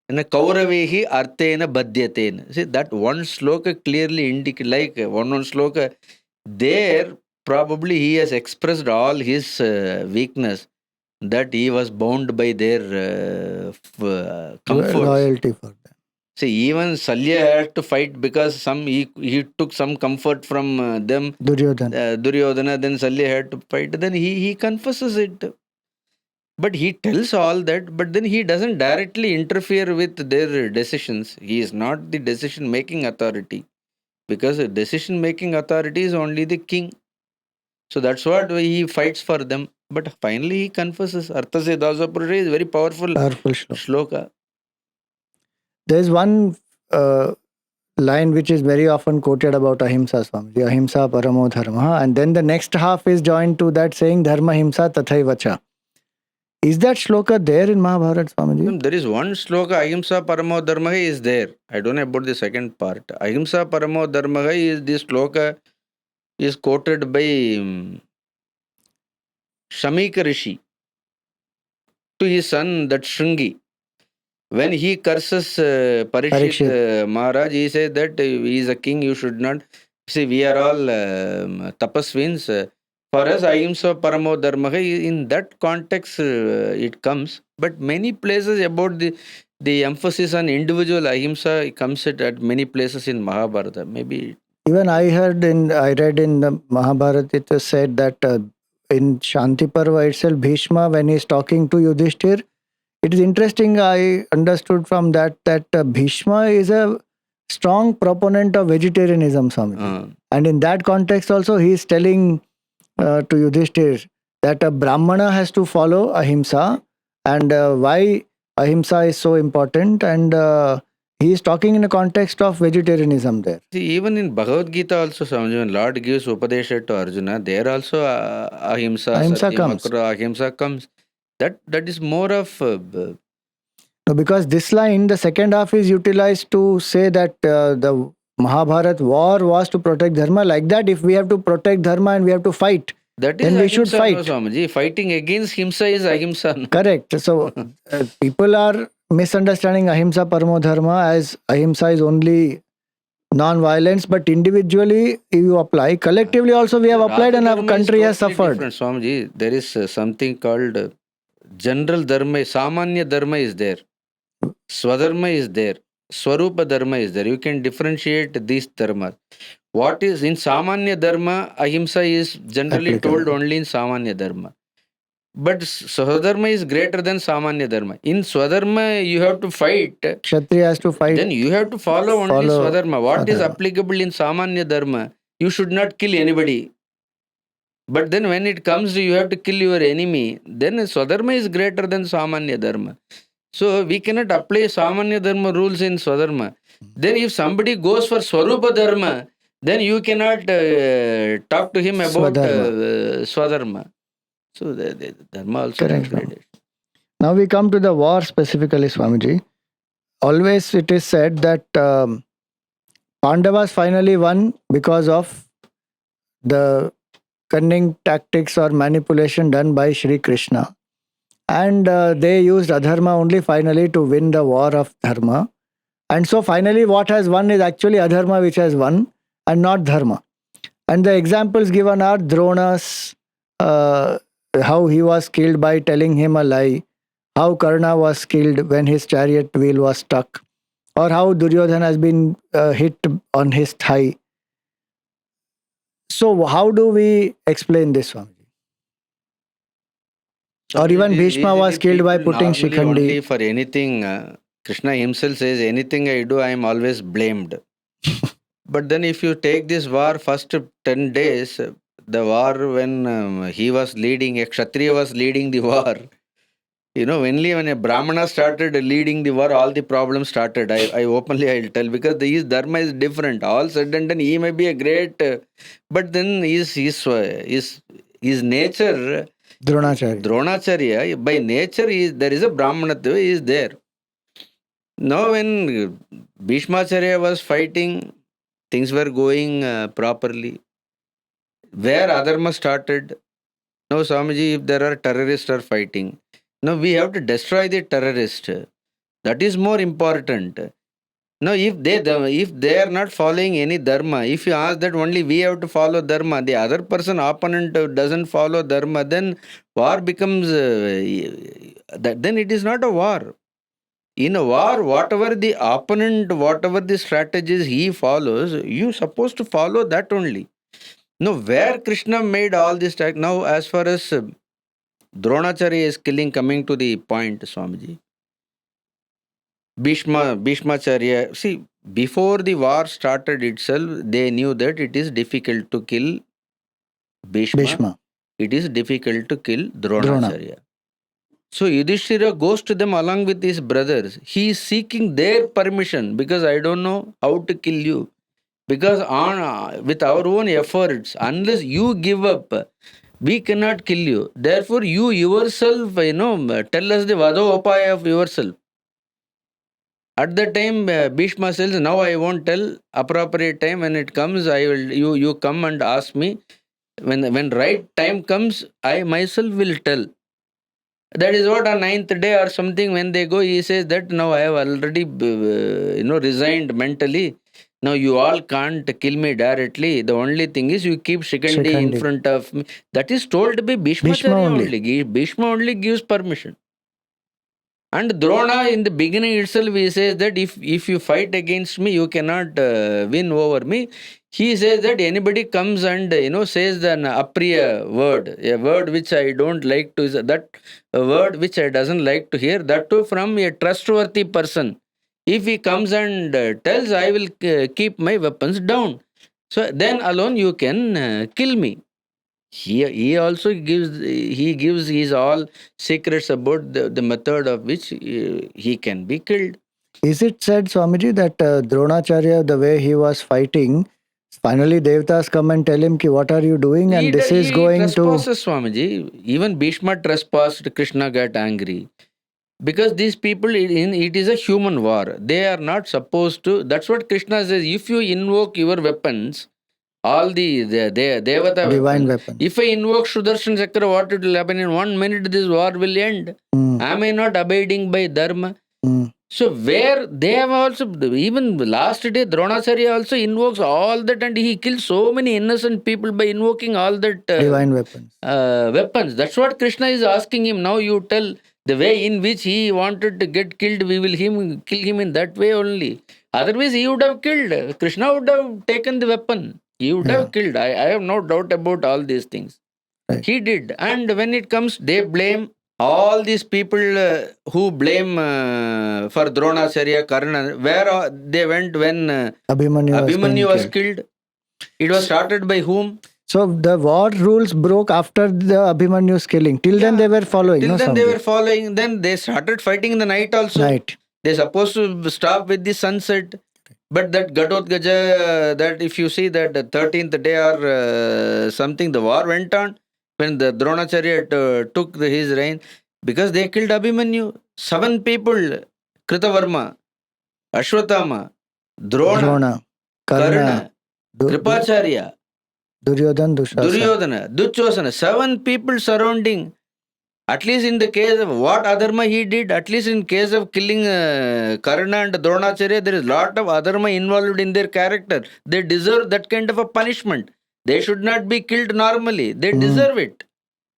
And kauravehi arthena badhyatena. See, that one sloka clearly indicates, like one sloka, there probably he has expressed all his weakness, that he was bound by their comforts. Loyalty for them. See, even Salya had to fight because he took some comfort from them. Duryodhana, then Salya had to fight. Then he confesses it. But he tells all that, but then he doesn't directly interfere with their decisions. He is not the decision-making authority, because the decision-making authority is only the king. So that's what he fights for them. But finally he confesses. Arthasya dasa purusha is very powerful shloka. There is one line which is very often quoted about ahimsa, Swamiji. Ahimsa paramo dharma. And then the next half is joined to that saying dharma himsa tathaivacha. Is that shloka there in Mahabharata, Swamiji? There is one shloka, ahimsa paramo dharma is there. I don't know about the second part. Ahimsa paramo dharma is this shloka is quoted by Shamika Rishi to his son, that Shringi. When he curses Parikshit Maharaj, he said that he is a king, you should not. See, we are all tapasvins. For us, ahimsa paramo dharma, in that context it comes. But many places about the emphasis on individual ahimsa comes at many places in Mahabharata. Maybe. Even I read in the Mahabharata, it was said that in Shanti Parva itself, Bhishma, when he is talking to Yudhishthira, it is interesting, I understood from that Bhishma is a strong proponent of vegetarianism, Swamiji. And in that context also, he is telling to Yudhishthira that a Brahmana has to follow ahimsa, and why ahimsa is so important, and he is talking in the context of vegetarianism there. See, even in Bhagavad Gita also, Swamiji, when Lord gives Upadesha to Arjuna, there also ahimsa comes. Ahimsa comes. That is more of... No, because this line, the second half, is utilized to say that the Mahabharata war was to protect dharma. Like that, if we have to protect dharma and we have to fight, that then we should fight. No, Swamiji. Fighting against himsa is ahimsa. No? Correct. So people are misunderstanding ahimsa paramo dharma as ahimsa is only non-violence, but individually if you apply, collectively also we have applied and our country has suffered. Swamiji, there is something called general dharma, samanya dharma is there. Swadharma is there. Swarupa dharma is there. You can differentiate these dharmas. What is in Samanya Dharma, ahimsa is generally told only in Samanya Dharma. But Swadharma is greater than Samanya Dharma. In Swadharma, you have to fight. Kshatriya has to fight. Then you have to follow only Swadharma. What is applicable in Samanya Dharma? You should not kill anybody. But then when it comes to you have to kill your enemy, then Swadharma is greater than Samanya Dharma. So we cannot apply Samanya Dharma rules in Swadharma. Then if somebody goes for Swarupa Dharma, then you cannot talk to him about Swadharma. So the Dharma also has gradation. Now we come to the war specifically, Swamiji. Always it is said that Pandavas finally won because of the cunning tactics or manipulation done by Sri Krishna. And they used adharma only finally to win the war of dharma. And so finally what has won is actually adharma which has won and not dharma. And the examples given are Drona's, how he was killed by telling him a lie, how Karna was killed when his chariot wheel was stuck, or how Duryodhana has been hit on his thigh. So how do we explain this one? Or even Bhishma was killed by putting Shikhandi. Only for anything, Krishna himself says, anything I do, I am always blamed. But then if you take this war, first 10 days, the war when he was leading, a Kshatriya was leading the war. Only when a Brahmana started leading the war, all the problems started. I openly I'll tell, because his dharma is different. All said and done, he may be a great, but then his nature, Dronacharya, by nature, there is a Brahmanatva is there. Now when Bhishmacharya was fighting, things were going properly. Where Adharma started, now Swamiji, if there are terrorists are fighting, now we have to destroy the terrorist. That is more important. Now if they are not following any dharma, if you ask that only we have to follow dharma, the other person, opponent, doesn't follow dharma, then war becomes, then it is not a war. In a war, whatever the opponent, whatever the strategies he follows, you supposed to follow that only. Now, where Krishna made all this, now as far as Dronacharya is killing, coming to the point, Swamiji. Bhishmacharya, see, before the war started itself, they knew that it is difficult to kill Bhishma. It is difficult to kill Dronacharya. So Yudhishthira goes to them along with his brothers. He is seeking their permission, because I don't know how to kill you. Because with our own efforts, unless you give up, we cannot kill you. Therefore, you yourself, tell us the Vadopaya of yourself. At that time, Bhishma says, now I won't tell. Appropriate time when it comes, I will. You come and ask me. When right time comes, I myself will tell. That is what on 9th day or something, when they go, he says that now I have already resigned mentally. Now you all can't kill me directly. The only thing is you keep Shikhandi in front of me. That is told by Bhishma only. Bhishma only gives permission. And Drona, in the beginning itself, he says that if you fight against me, you cannot win over me. He says that anybody comes and says an apriya word, a word which I don't like to, that a word which I doesn't like to hear, that too from a trustworthy person. If he comes and tells, I will keep my weapons down. So then alone you can kill me. He also gives his all secrets about the method of which he can be killed. Is it said, Swamiji, that Dronacharya, the way he was fighting, finally Devatas come and tell him, what are you doing? And this is going to... Swamiji. Even Bhishma trespassed, Krishna got angry. Because these people, it is a human war. They are not supposed to... That's what Krishna says. If you invoke your weapons, all the Devata divine weapons. If I invoke Sudarshan Chakra, what it will happen? In 1 minute, this war will end. Am I not abiding by Dharma? So where they have also, even last day, Dronacharya also invokes all that, and he kills so many innocent people by invoking all that divine weapons. That's what Krishna is asking him. Now you tell the way in which he wanted to get killed, we will kill him in that way only. Otherwise, he would have killed. Krishna would have taken the weapon. He would have killed. I have no doubt about all these things. Right. He did. And when it comes, they blame all these people who blame for Dronacharya, Karna. Where they went when Abhimanyu was killed? It was started by whom? So the war rules broke after the Abhimanyu's killing. Till then they were following. They were following. Then they started fighting in the night also. They supposed to stop with the sunset. But that Gatotkaja, that if you see that the 13th day or something, the war went on when the Dronacharya took his reign, because they killed Abhimanyu. 7 people, Kritavarma, Ashwatthama, Drona, Karna, Kripacharya, Duryodhana, Duchosana, 7 people surrounding. At least in the case of what Adharma he did, at least in case of killing Karna and Dronacharya, there is a lot of Adharma involved in their character. They deserve that kind of a punishment. They should not be killed normally. They deserve it.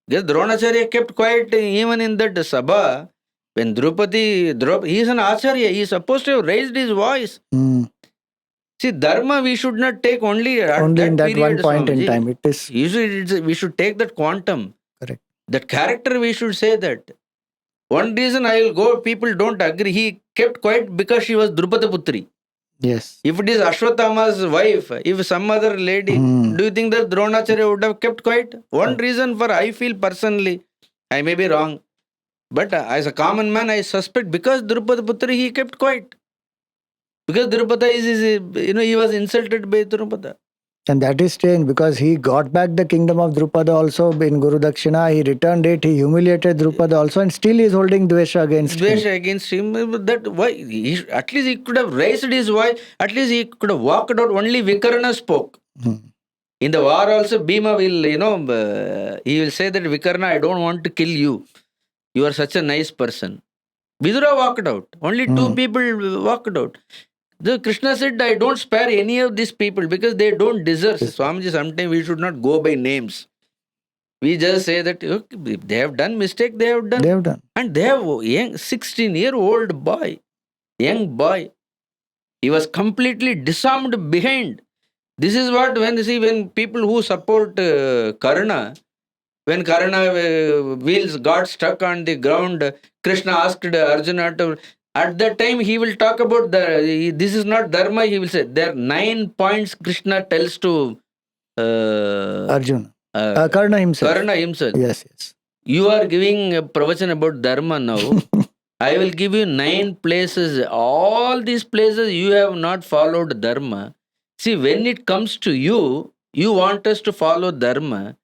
Because Dronacharya kept quiet even in that Sabha. When Draupadi, he is an Acharya. He is supposed to have raised his voice. See, Dharma we should not take only at only that in that period, one point Swamiji. in time. It is. Usually we should take that quantum. Correct. That character, we should say that. One reason I will go, people don't agree. He kept quiet because she was Drupada Putri. Yes. If it is Ashwatthama's wife, if some other lady, do you think that Dronacharya would have kept quiet? One reason for, I feel personally, I may be wrong. But as a common man, I suspect because Drupada Putra, he kept quiet. Because Drupada he was insulted by Drupada. And that is strange because he got back the kingdom of Drupada also in Guru Dakshina. He returned it. He humiliated Drupada also, and still he is holding Dvesha against him. Dvesha against him. That why? At least he could have raised his voice. At least he could have walked out. Only Vikarna spoke. In the war also, Bhima will, he will say that Vikarna, I don't want to kill you. You are such a nice person. Vidura walked out. Only two people walked out. The Krishna said, I don't spare any of these people because they don't deserve. Swamiji, sometimes we should not go by names. We just say that okay, they have done mistake, they have done. They have done. And they have a young 16-year-old boy, young boy. He was completely disarmed behind. This is what when people who support Karna, when Karna wheels got stuck on the ground, Krishna asked Arjuna to. At that time, he will talk about this is not dharma. He will say there are 9 points Krishna tells to Arjuna. Karna himself. Karna himself. Yes, yes. You are giving a pravachan about dharma now. I will give you 9 places. All these places you have not followed dharma. See, when it comes to you, you want us to follow dharma.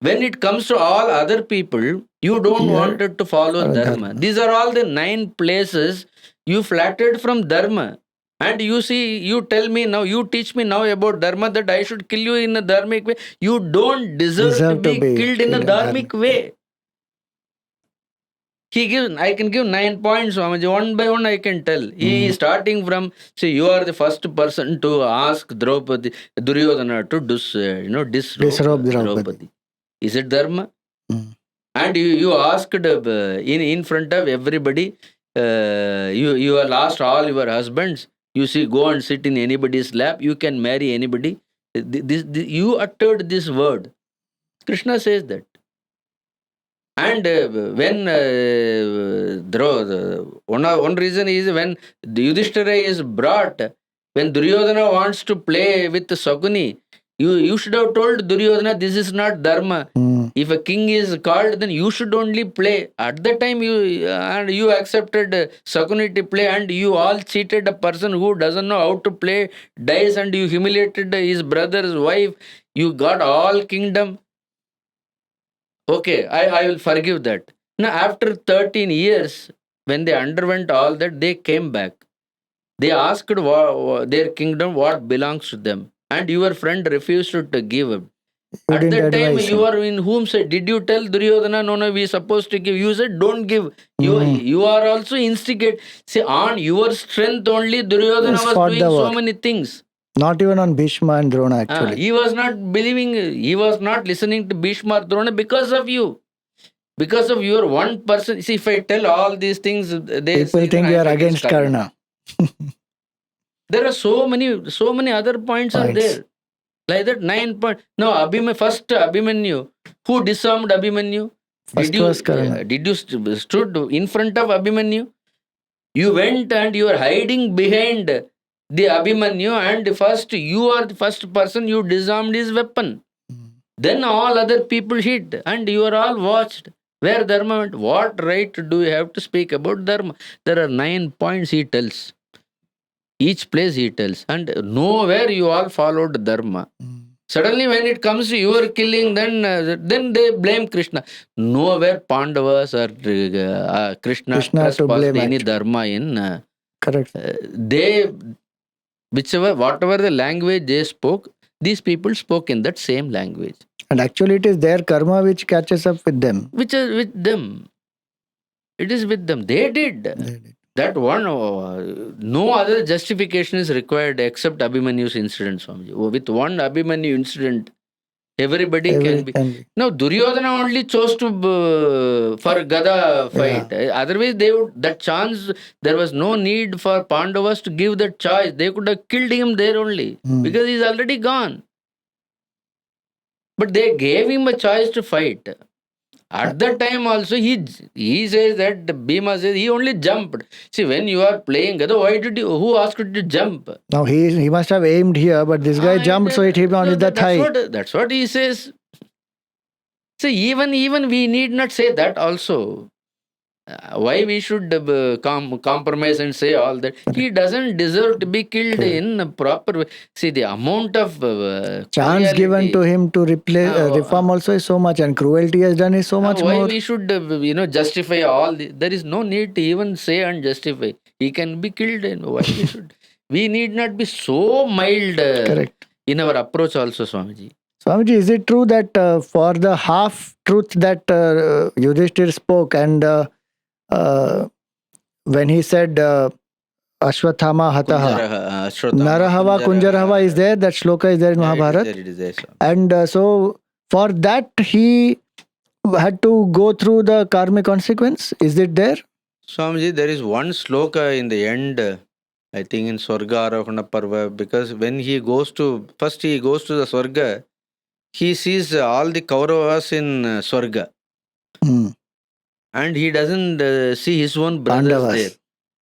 When it comes to all other people, you don't want it to follow dharma. These are all the 9 places you flattered from dharma. And you see, you tell me now, you teach me now about dharma that I should kill you in a dharmic way. You don't deserve to be killed in a dharmic way. I can give 9 points, Swamiji. One by one I can tell. He is starting from, see, you are the first person to ask Draupadi, Duryodhana to disrobe Draupadi. Is it dharma? And you asked in front of everybody, you have lost all your husbands. You see, go and sit in anybody's lap. You can marry anybody. You uttered this word. Krishna says that. And when one reason is when the Yudhishthira is brought, when Duryodhana wants to play with Shakuni, you should have told Duryodhana, this is not dharma. If a king is called, then you should only play. At the time, you accepted Shakuni to play, and you all cheated a person who doesn't know how to play dice, and you humiliated his brother's wife. You got all kingdom. Okay, I will forgive that. Now, after 13 years, when they underwent all that, they came back. They asked their kingdom what belongs to them. And your friend refused to give him. At that time, you are in whom said, did you tell Duryodhana, no, we are supposed to give? You said, don't give. You are also instigate. See, on your strength only, Duryodhana was doing so many things. Not even on Bhishma and Drona, actually. He was not believing, he was not listening to Bhishma or Drona because of you. Because of your one person. See, if I tell all these things, people think you are against Karna. There are so many other points are there. Like that 9 points. Now, first Abhimanyu. Who disarmed Abhimanyu? Did you stood in front of Abhimanyu? You went and you are hiding behind the Abhimanyu, and first you are the first person, you disarmed his weapon. Then all other people hit, and you are all watched. Where dharma went? What right do you have to speak about dharma? There are 9 points he tells. Each place he tells, and nowhere you all followed dharma. Suddenly when it comes to your killing, then they blame Krishna. Nowhere Pandavas or Krishna trespassed any dharma in. Correct. Whatever the language they spoke, these people spoke in that same language. And actually it is their karma which catches up with them. Which is with them. It is with them. They did. That one, no other justification is required except Abhimanyu's incident, Swamiji. With one Abhimanyu incident, everybody can be. Now, Duryodhana only chose to for Gada fight. Yeah. Otherwise, that chance, there was no need for Pandavas to give that choice. They could have killed him there only because he's already gone. But they gave him a choice to fight. At that time also, he says that Bhima says he only jumped. See, when you are playing Gada, who asked you to jump? Now he must have aimed here, but this guy jumped, so it hit him on the thigh. That's what he says. See, even we need not say that also. Why we should compromise and say all that? He doesn't deserve to be killed in a proper way. See, the amount of chance given to him to reform uh, also is so much, and cruelty has done is so much why more. we should justify all the, there is no need to even say and justify. He can be killed, and why we should? We need not be so mild Correct. in our approach also, Swamiji. Swamiji, is it true that for the half truth that Yudhishthira spoke, and when he said Ashwathama Hataha, Narahava Kunjarahava is there, that shloka is there in Mahabharata. It is there, Swami. And so for that he had to go through the karmic consequence. Is it there? Swamiji, there is one sloka in the end, I think in Swarga Arohana Parva, because when he goes to, first he goes to the Swarga, he sees all the Kauravas in Swarga. Hmm. And he doesn't see his own brothers Pandavas there.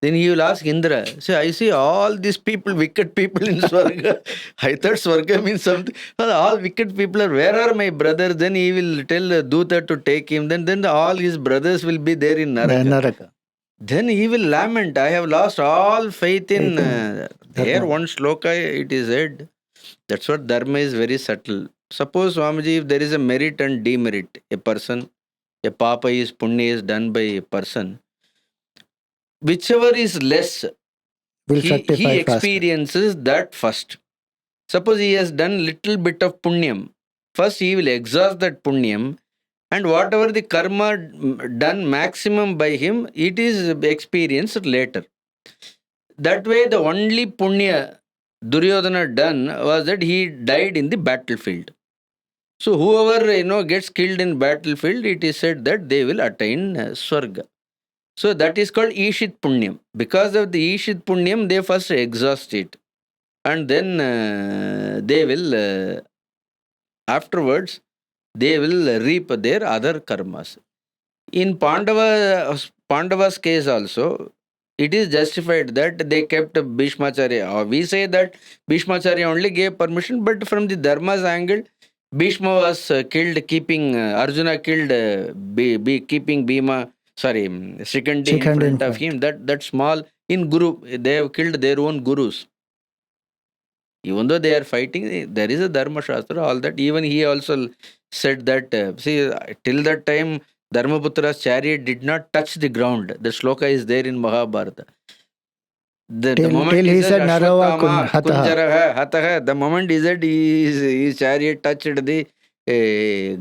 Then he will ask Indra, say, I see all these people, wicked people in Swarga. I thought Swarga means something. All wicked people are, where are my brothers? Then he will tell Duta to take him. Then all his brothers will be there in Naraka. Then he will lament, I have lost all faith in there. One shloka it is said. That's what Dharma is very subtle. Suppose, Swamiji, if there is a merit and demerit, a person, a papa is, punya is done by a person, whichever is less, he experiences that first. Suppose he has done little bit of punyam, first he will exhaust that punyam, and whatever the karma done maximum by him, it is experienced later. That way, the only punya Duryodhana done was that he died in the battlefield. So whoever gets killed in battlefield, it is said that they will attain Swarga. So that is called Ishit Punyam. Because of the Ishit Punyam, they first exhaust it. And then they will, afterwards, they will reap their other karmas. In Pandava's case also, it is justified that they kept Bhishmacharya. We say that Bhishmacharya only gave permission, but from the Dharma's angle, Bhishma was killed keeping, Arjuna killed keeping Bhima, Shikandi in front of him. That small, in Guru, they have killed their own gurus. Even though they are fighting, there is a Dharma Shastra, all that. Even he also said that, till that time, Dharmaputra's chariot did not touch the ground. The shloka is there in Mahabharata. The moment he said Ashwatthama Kunjaraha Hataha, the moment he said his chariot touched the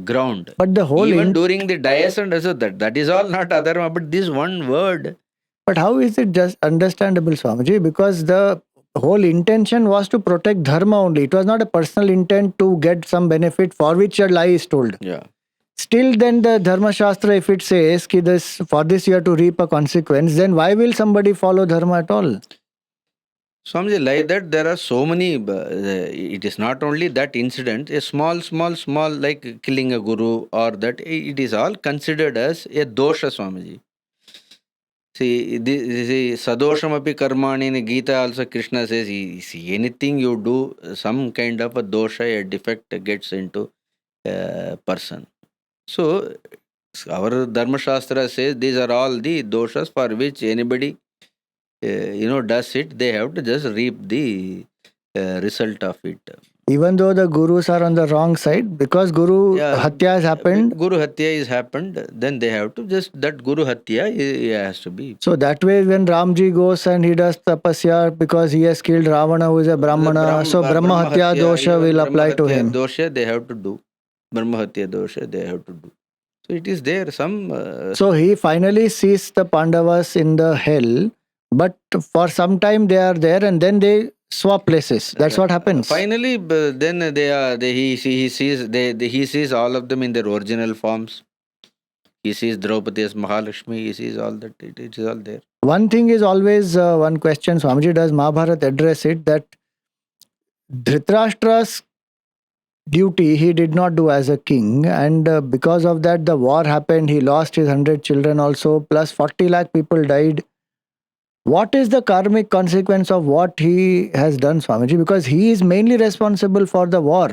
ground. But the whole even during the dais and also that is all not adharma, but this one word. But how is it just understandable, Swamiji? Because the whole intention was to protect dharma only. It was not a personal intent to get some benefit for which a lie is told. Yeah. Still, then the Dharma Shastra, if it says ki this, for this you have to reap a consequence, then why will somebody follow dharma at all? Swamiji, like that, there are so many. It is not only that incident, a small, like killing a guru or that, it is all considered as a dosha, Swamiji. See, Sadoshamapi Karmani in Gita also Krishna says, see, anything you do, some kind of a dosha, a defect gets into a person. So, our Dharma Shastra says these are all the doshas for which anybody does it, they have to just reap the result of it. Even though the gurus are on the wrong side, because Guru Hatya has happened. Guru Hatya has happened, then they have to just, that Guru Hatya has to be. So that way, when Ramji goes and he does Tapasya because he has killed Ravana, who is a Brahmana, so Brahma Hatya dosha will apply to him. Dosha they have to do. Brahma Hatya dosha they have to do. So it is there, some. So he finally sees the Pandavas in the hell, but for some time they are there and then they swap places. That's what happens. Finally, then he sees all of them in their original forms. He sees Draupadi as Mahalakshmi. He sees all that. It is all there. One thing is always one question. Swamiji, does Mahabharata address it, that Dhritarashtra's duty he did not do as a king, and because of that the war happened. He lost his 100 children also, plus 40 lakh people died. What is the karmic consequence of what he has done, Swamiji? Because he is mainly responsible for the war.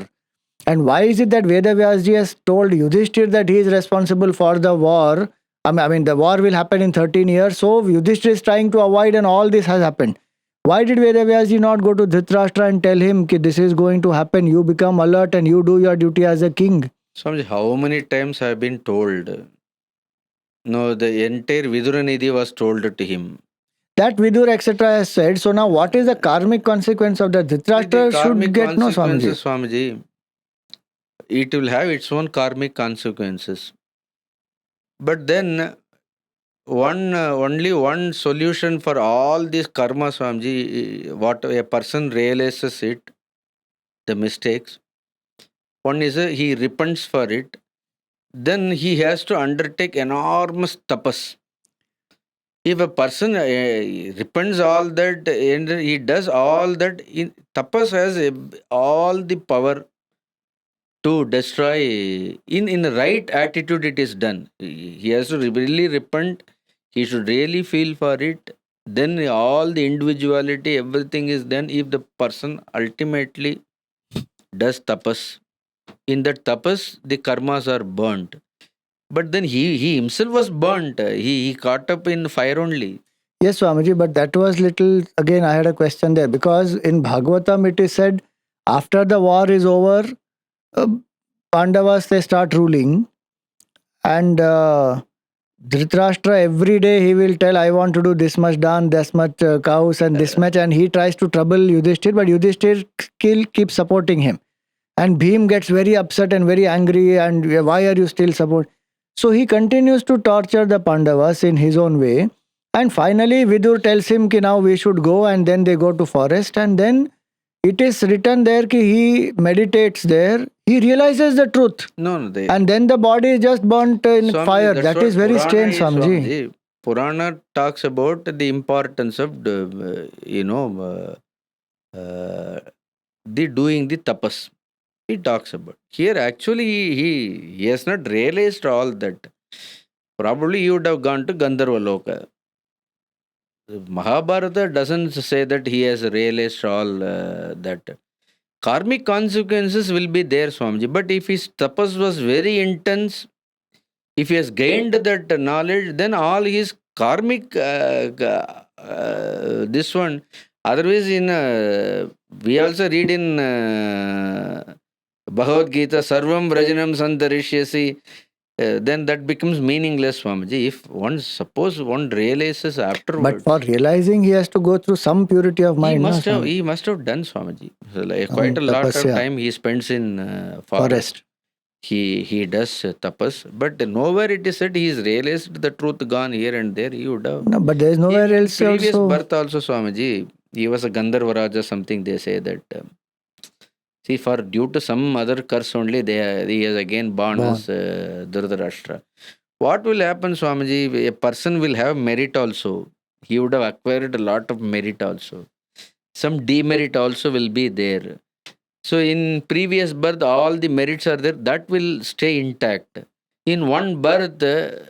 And why is it that Vedavyasji has told Yudhishthira that he is responsible for the war, I mean, the war will happen in 13 years. So Yudhishthira is trying to avoid, and all this has happened. Why did Vedavyasji not go to Dhritarashtra and tell him that this is going to happen? You become alert and you do your duty as a king. Swamiji, how many times I have been told? No, the entire Viduranidhi was told to him. That Vidur, etc. has said. So now what is the karmic consequence of that? Dhritarashtra should get no, Swamiji. Swamiji. It will have its own karmic consequences. But then only one solution for all these karma, Swamiji, what a person realizes it, the mistakes. One is he repents for it. Then he has to undertake enormous tapas. If a person repents all that and he does all that, tapas has all the power to destroy. In the right attitude, it is done. He has to really repent. He should really feel for it. Then all the individuality, everything is done. If the person ultimately does tapas, in that tapas, the karmas are burnt. But then he himself was burnt. He caught up in fire only. Yes, Swamiji, but that was little, again, I had a question there. Because in Bhagavatam, it is said, after the war is over, Pandavas, they start ruling. And Dhritarashtra, every day he will tell, I want to do this much done, this much cows and this much. And he tries to trouble Yudhishthira, but Yudhishthira keeps supporting him. And Bhim gets very upset and very angry. And why are you still supporting? So he continues to torture the Pandavas in his own way. And finally, Vidur tells him that now we should go, and then they go to forest. And then it is written there that he meditates there. He realizes the truth. And then the body is just burnt in Swamiji, fire. That is very strange, Swamiji. Purana talks about the importance of the doing the tapas. He talks about. Here actually he has not realized all that. Probably he would have gone to Gandharva Loka. Mahabharata doesn't say that he has realized all that. Karmic consequences will be there, Swamiji. But if his tapas was very intense, if he has gained that knowledge, then all his karmic this one. Otherwise, we also read in Bhagavad Gita, Sarvam Vrajanam Santarishyasi. Then that becomes meaningless, Swamiji. If suppose one realizes afterwards. But for realizing, he has to go through some purity of mind. He must have done, Swamiji. Quite a lot of time he spends in forest. He does tapas, but nowhere it is said he has realized the truth gone here and there. He would have. No, but there is nowhere else. Previous birth also, Swamiji. He was a Gandharva Raja, something they say that. See, due to some other curse only, he has again born as Dhritarashtra. What will happen, Swamiji? A person will have merit also. He would have acquired a lot of merit also. Some demerit also will be there. So in previous birth, all the merits are there. That will stay intact. In one birth,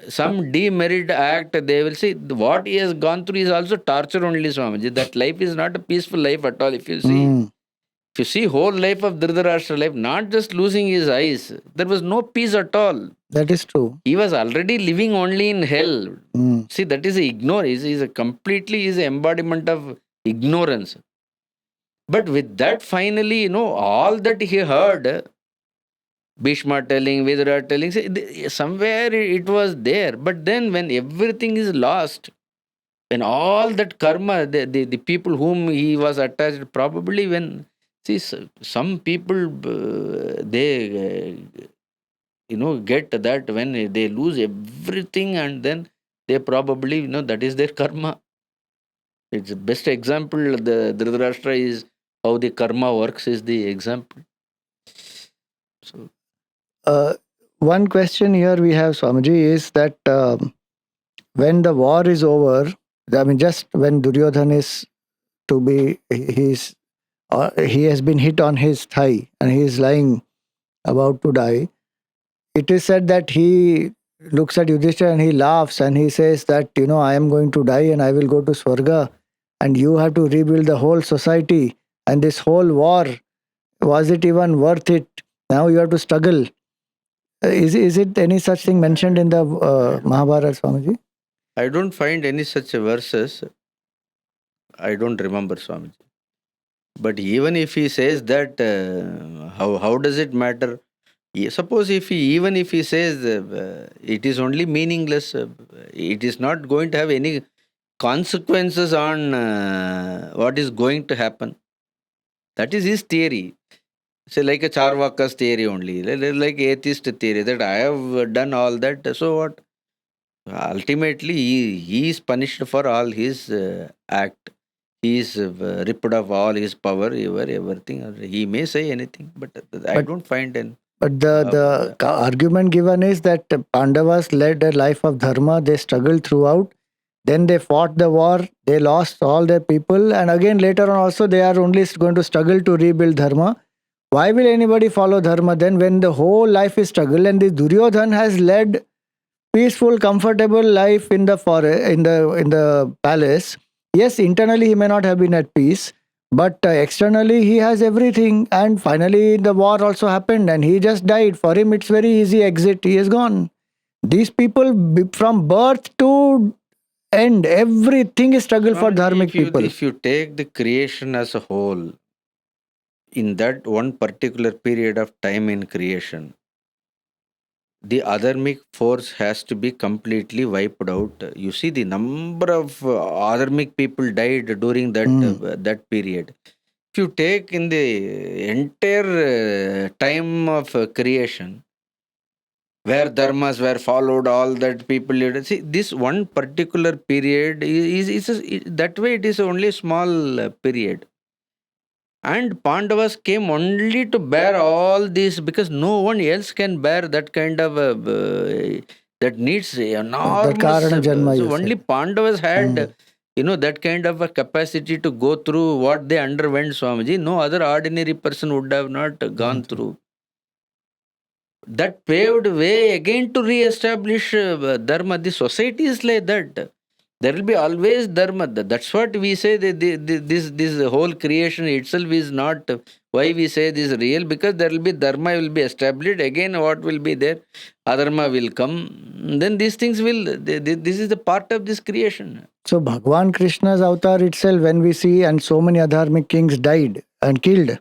some demerit act, they will say what he has gone through is also torture only, Swamiji. That life is not a peaceful life at all. If you see. If you see whole life of Dhritarashtra life, not just losing his eyes, there was no peace at all. That is true. He was already living only in hell. See, that is ignorance. He's is an embodiment of ignorance. But with that, finally, all that he heard, Bhishma telling, Vidura telling, somewhere it was there. But then when everything is lost, when all that karma, the people whom he was attached, probably when... See, some people, they, get that when they lose everything and then they probably, that is their karma. It's the best example, the Dhritarashtra is how the karma works is the example. So, one question here we have, Swamiji, is that when the war is over, I mean, just when Duryodhana is to be, he has been hit on his thigh and he is lying about to die. It is said that he looks at Yudhishthira and he laughs and he says that, I am going to die and I will go to Swarga and you have to rebuild the whole society and this whole war, was it even worth it? Now you have to struggle. Is it any such thing mentioned in the Mahabharata, Swamiji? I don't find any such verses. I don't remember, Swamiji. But even if he says that, how does it matter? Suppose even if he says it is only meaningless, it is not going to have any consequences on what is going to happen. That is his theory. Say like a Charvaka's theory only, like atheist theory that I have done all that. So what? Ultimately, he is punished for all his act. He is ripped of all his power, everything. He may say anything, but I don't find an. But the argument given is that Pandavas led a life of dharma. They struggled throughout. Then they fought the war. They lost all their people, and again later on also they are only going to struggle to rebuild dharma. Why will anybody follow dharma then when the whole life is struggle? And this Duryodhan has led peaceful, comfortable life in the forest, in the palace. Yes, internally he may not have been at peace, but externally he has everything. And finally, the war also happened, and he just died. For him, it's very easy exit. He is gone. These people, from birth to end, everything is struggle for dharmic people. If you take the creation as a whole, in that one particular period of time in creation, the adharmic force has to be completely wiped out. You see, the number of adharmic people died during that period. If you take in the entire time of creation, where dharmas were followed, all that people lived. See, this one particular period that way it is only a small period. And Pandavas came only to bear all this because no one else can bear that kind of that needs enormous. Karna Janma, so only Pandavas had that kind of a capacity to go through what they underwent, Swamiji. No other ordinary person would have not gone through. That paved way again to re-establish dharma. The society is like that. There will be always dharma. That's what we say. This whole creation itself is not why we say this real, because there will be dharma will be established. Again, what will be there? Adharma will come. Then these things will. This is the part of this creation. So Bhagwan Krishna's avatar itself, when we see, and so many adharmic kings died and killed.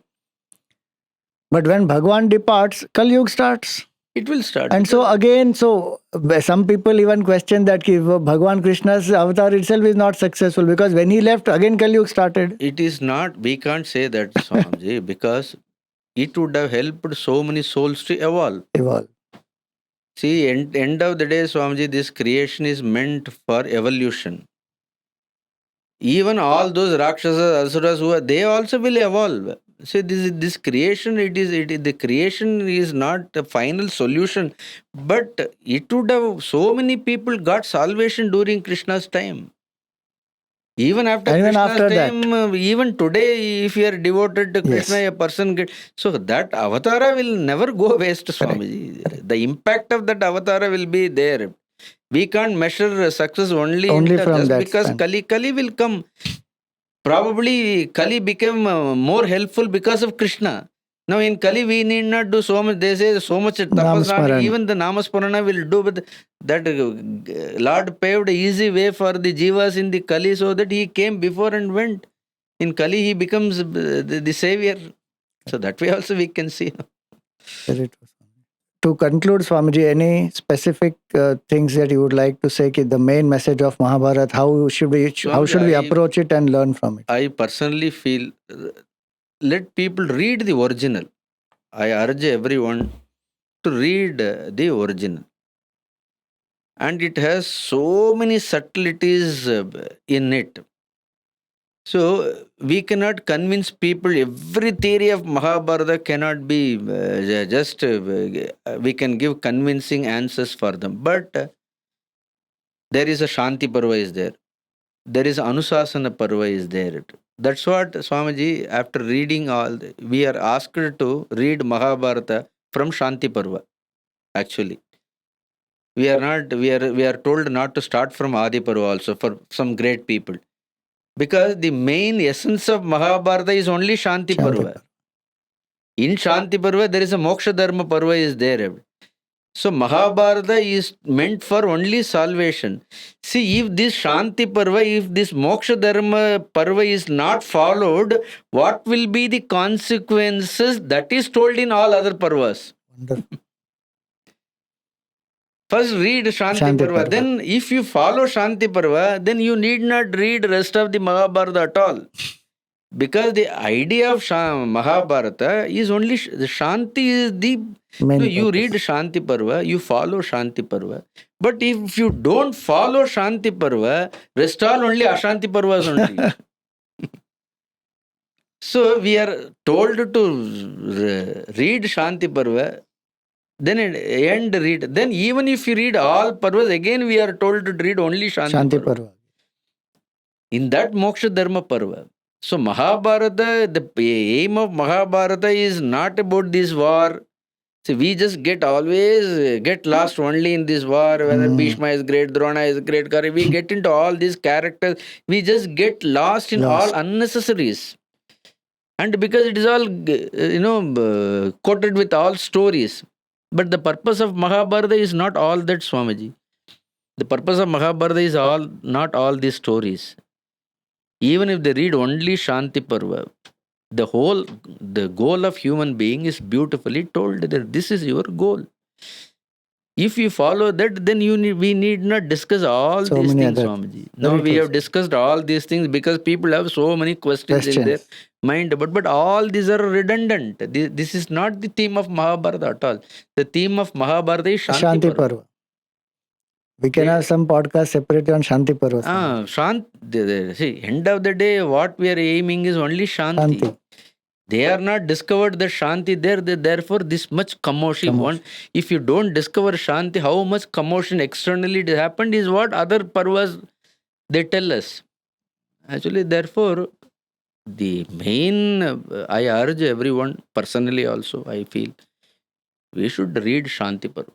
But when Bhagwan departs, Kali Yuga starts. It will start. And so again, some people even question that Bhagwan Krishna's avatar itself is not successful because when he left, again Kali Yuga started. It is not. We can't say that, Swamiji, because it would have helped so many souls to evolve. See, end of the day, Swamiji, this creation is meant for evolution. Even all those Rakshasas, Asuras, they also will evolve. See, this creation, the creation is not the final solution, but it would have, so many people got salvation during Krishna's time. Even after Krishna's time, even today, if you are devoted to Krishna, a person gets. So that avatara will never go waste, Swamiji. Correct. The impact of that avatara will be there. We can't measure success only from just that because span. Kali will come. Probably Kali became more helpful because of Krishna. Now in Kali we need not do so much. They say so much tapasya. Even the Namasparana will do, but that Lord paved easy way for the jivas in the Kali so that he came before and went. In Kali he becomes the savior. So that way also we can see. To conclude, Swamiji, any specific things that you would like to say? The main message of Mahabharata, how should we approach it and learn from it? I personally feel, let people read the original. I urge everyone to read the original. And it has so many subtleties in it. So we cannot convince people. Every theory of Mahabharata cannot be we can give convincing answers for them. But there is a Shanti Parva is there. There is Anusasana Parva is there. That's what, Swamiji, after reading all, we are asked to read Mahabharata from Shanti Parva. Actually, we are told not to start from Adi Parva also for some great people. Because the main essence of Mahabharata is only Shanti Parva. In Shanti Parva, there is a Moksha Dharma Parva is there. So Mahabharata is meant for only salvation. See, if this Shanti Parva, if this Moksha Dharma Parva is not followed, what will be the consequences? That is told in all other Parvas. Wonderful. First read Shanti Parva. Then if you follow Shanti Parva, then you need not read rest of the Mahabharata at all. Because the idea of Mahabharata is only the Shanti is the you read Shanti Parva, you follow Shanti Parva. But if you don't follow Shanti Parva, rest all only Ashanti Parvas only. So we are told to read Shanti Parva, then end read. Then even if you read all Parvas, again we are told to read only Shanti Parva. In that Moksha Dharma Parva. So Mahabharata, the aim of Mahabharata is not about this war. See, we just always get lost only in this war, whether Bhishma is great, Drona is great, we get into all these characters. We just get lost in all unnecessaries. And because it is all, quoted with all stories. But the purpose of Mahabharata is not all that, Swamiji. The purpose of Mahabharata is not all these stories. Even if they read only Shanti Parva, the goal of human being is beautifully told that this is your goal. If you follow that, then we need not discuss all these things, Swamiji. Now we have discussed all these things because people have so many questions in their mind. But all these are redundant. This is not the theme of Mahabharata at all. The theme of Mahabharata is Shanti Parva. We can have some podcast separately on Shanti Parva. See, end of the day, what we are aiming is only Shanti. They are not discovered the Shanti there. Therefore, this much commotion. If you don't discover Shanti, how much commotion externally happened is what other Parvas they tell us. Actually, therefore, the main, I urge everyone, personally also, I feel, we should read Shanti Parva.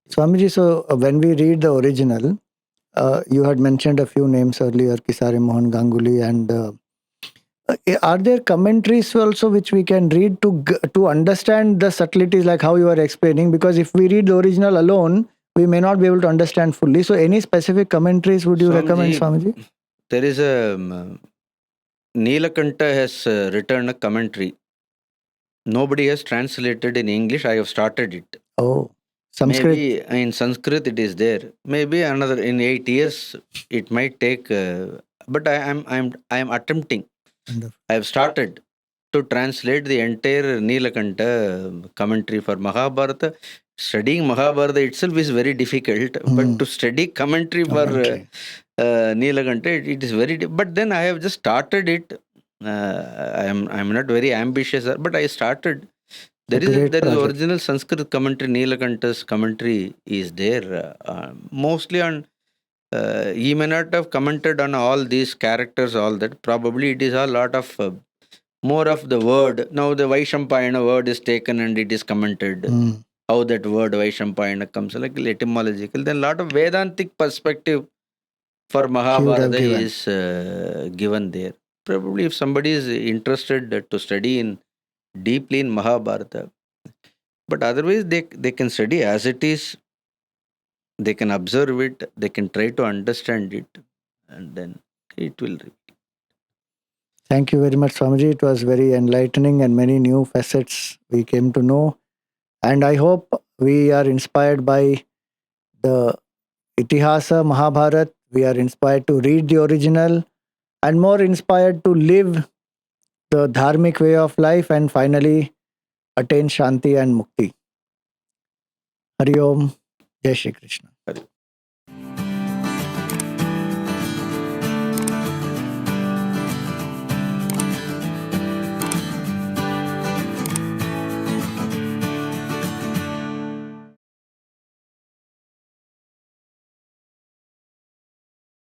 Swamiji, so when we read the original, you had mentioned a few names earlier, Kisari Mohan Ganguly, and are there commentaries also which we can read to understand the subtleties like how you are explaining? Because if we read the original alone, we may not be able to understand fully. So any specific commentaries would you recommend, Swamiji? There is a Neelakanta has written a commentary. Nobody has translated in English. I have started it. Oh. Sanskrit. Maybe in Sanskrit it is there. Maybe another in 8 years it might take. But I am attempting. Wonderful. I have started to translate the entire Neelakanta commentary for Mahabharata. Studying Mahabharata itself is very difficult, but to study commentary for Neelakanta, it is very. But then I have just started it. I am not very ambitious, but I started. There is original Sanskrit commentary. Neelakanta's commentary is there, mostly on. He may not have commented on all these characters, all that. Probably it is a lot of more of the word. Now the Vaishampayana word is taken and it is commented. How that word Vaishampayana comes, like etymological. Then a lot of Vedantic perspective for Mahabharata is given there. Probably if somebody is interested to study deeply in Mahabharata, but otherwise they can study as it is. They can observe it, they can try to understand it, and then it will reveal. Thank you very much, Swamiji. It was very enlightening and many new facets we came to know. And I hope we are inspired by the Itihasa Mahabharata. We are inspired to read the original and more inspired to live the dharmic way of life and finally attain Shanti and Mukti. Hari Om. Jai Shri Krishna.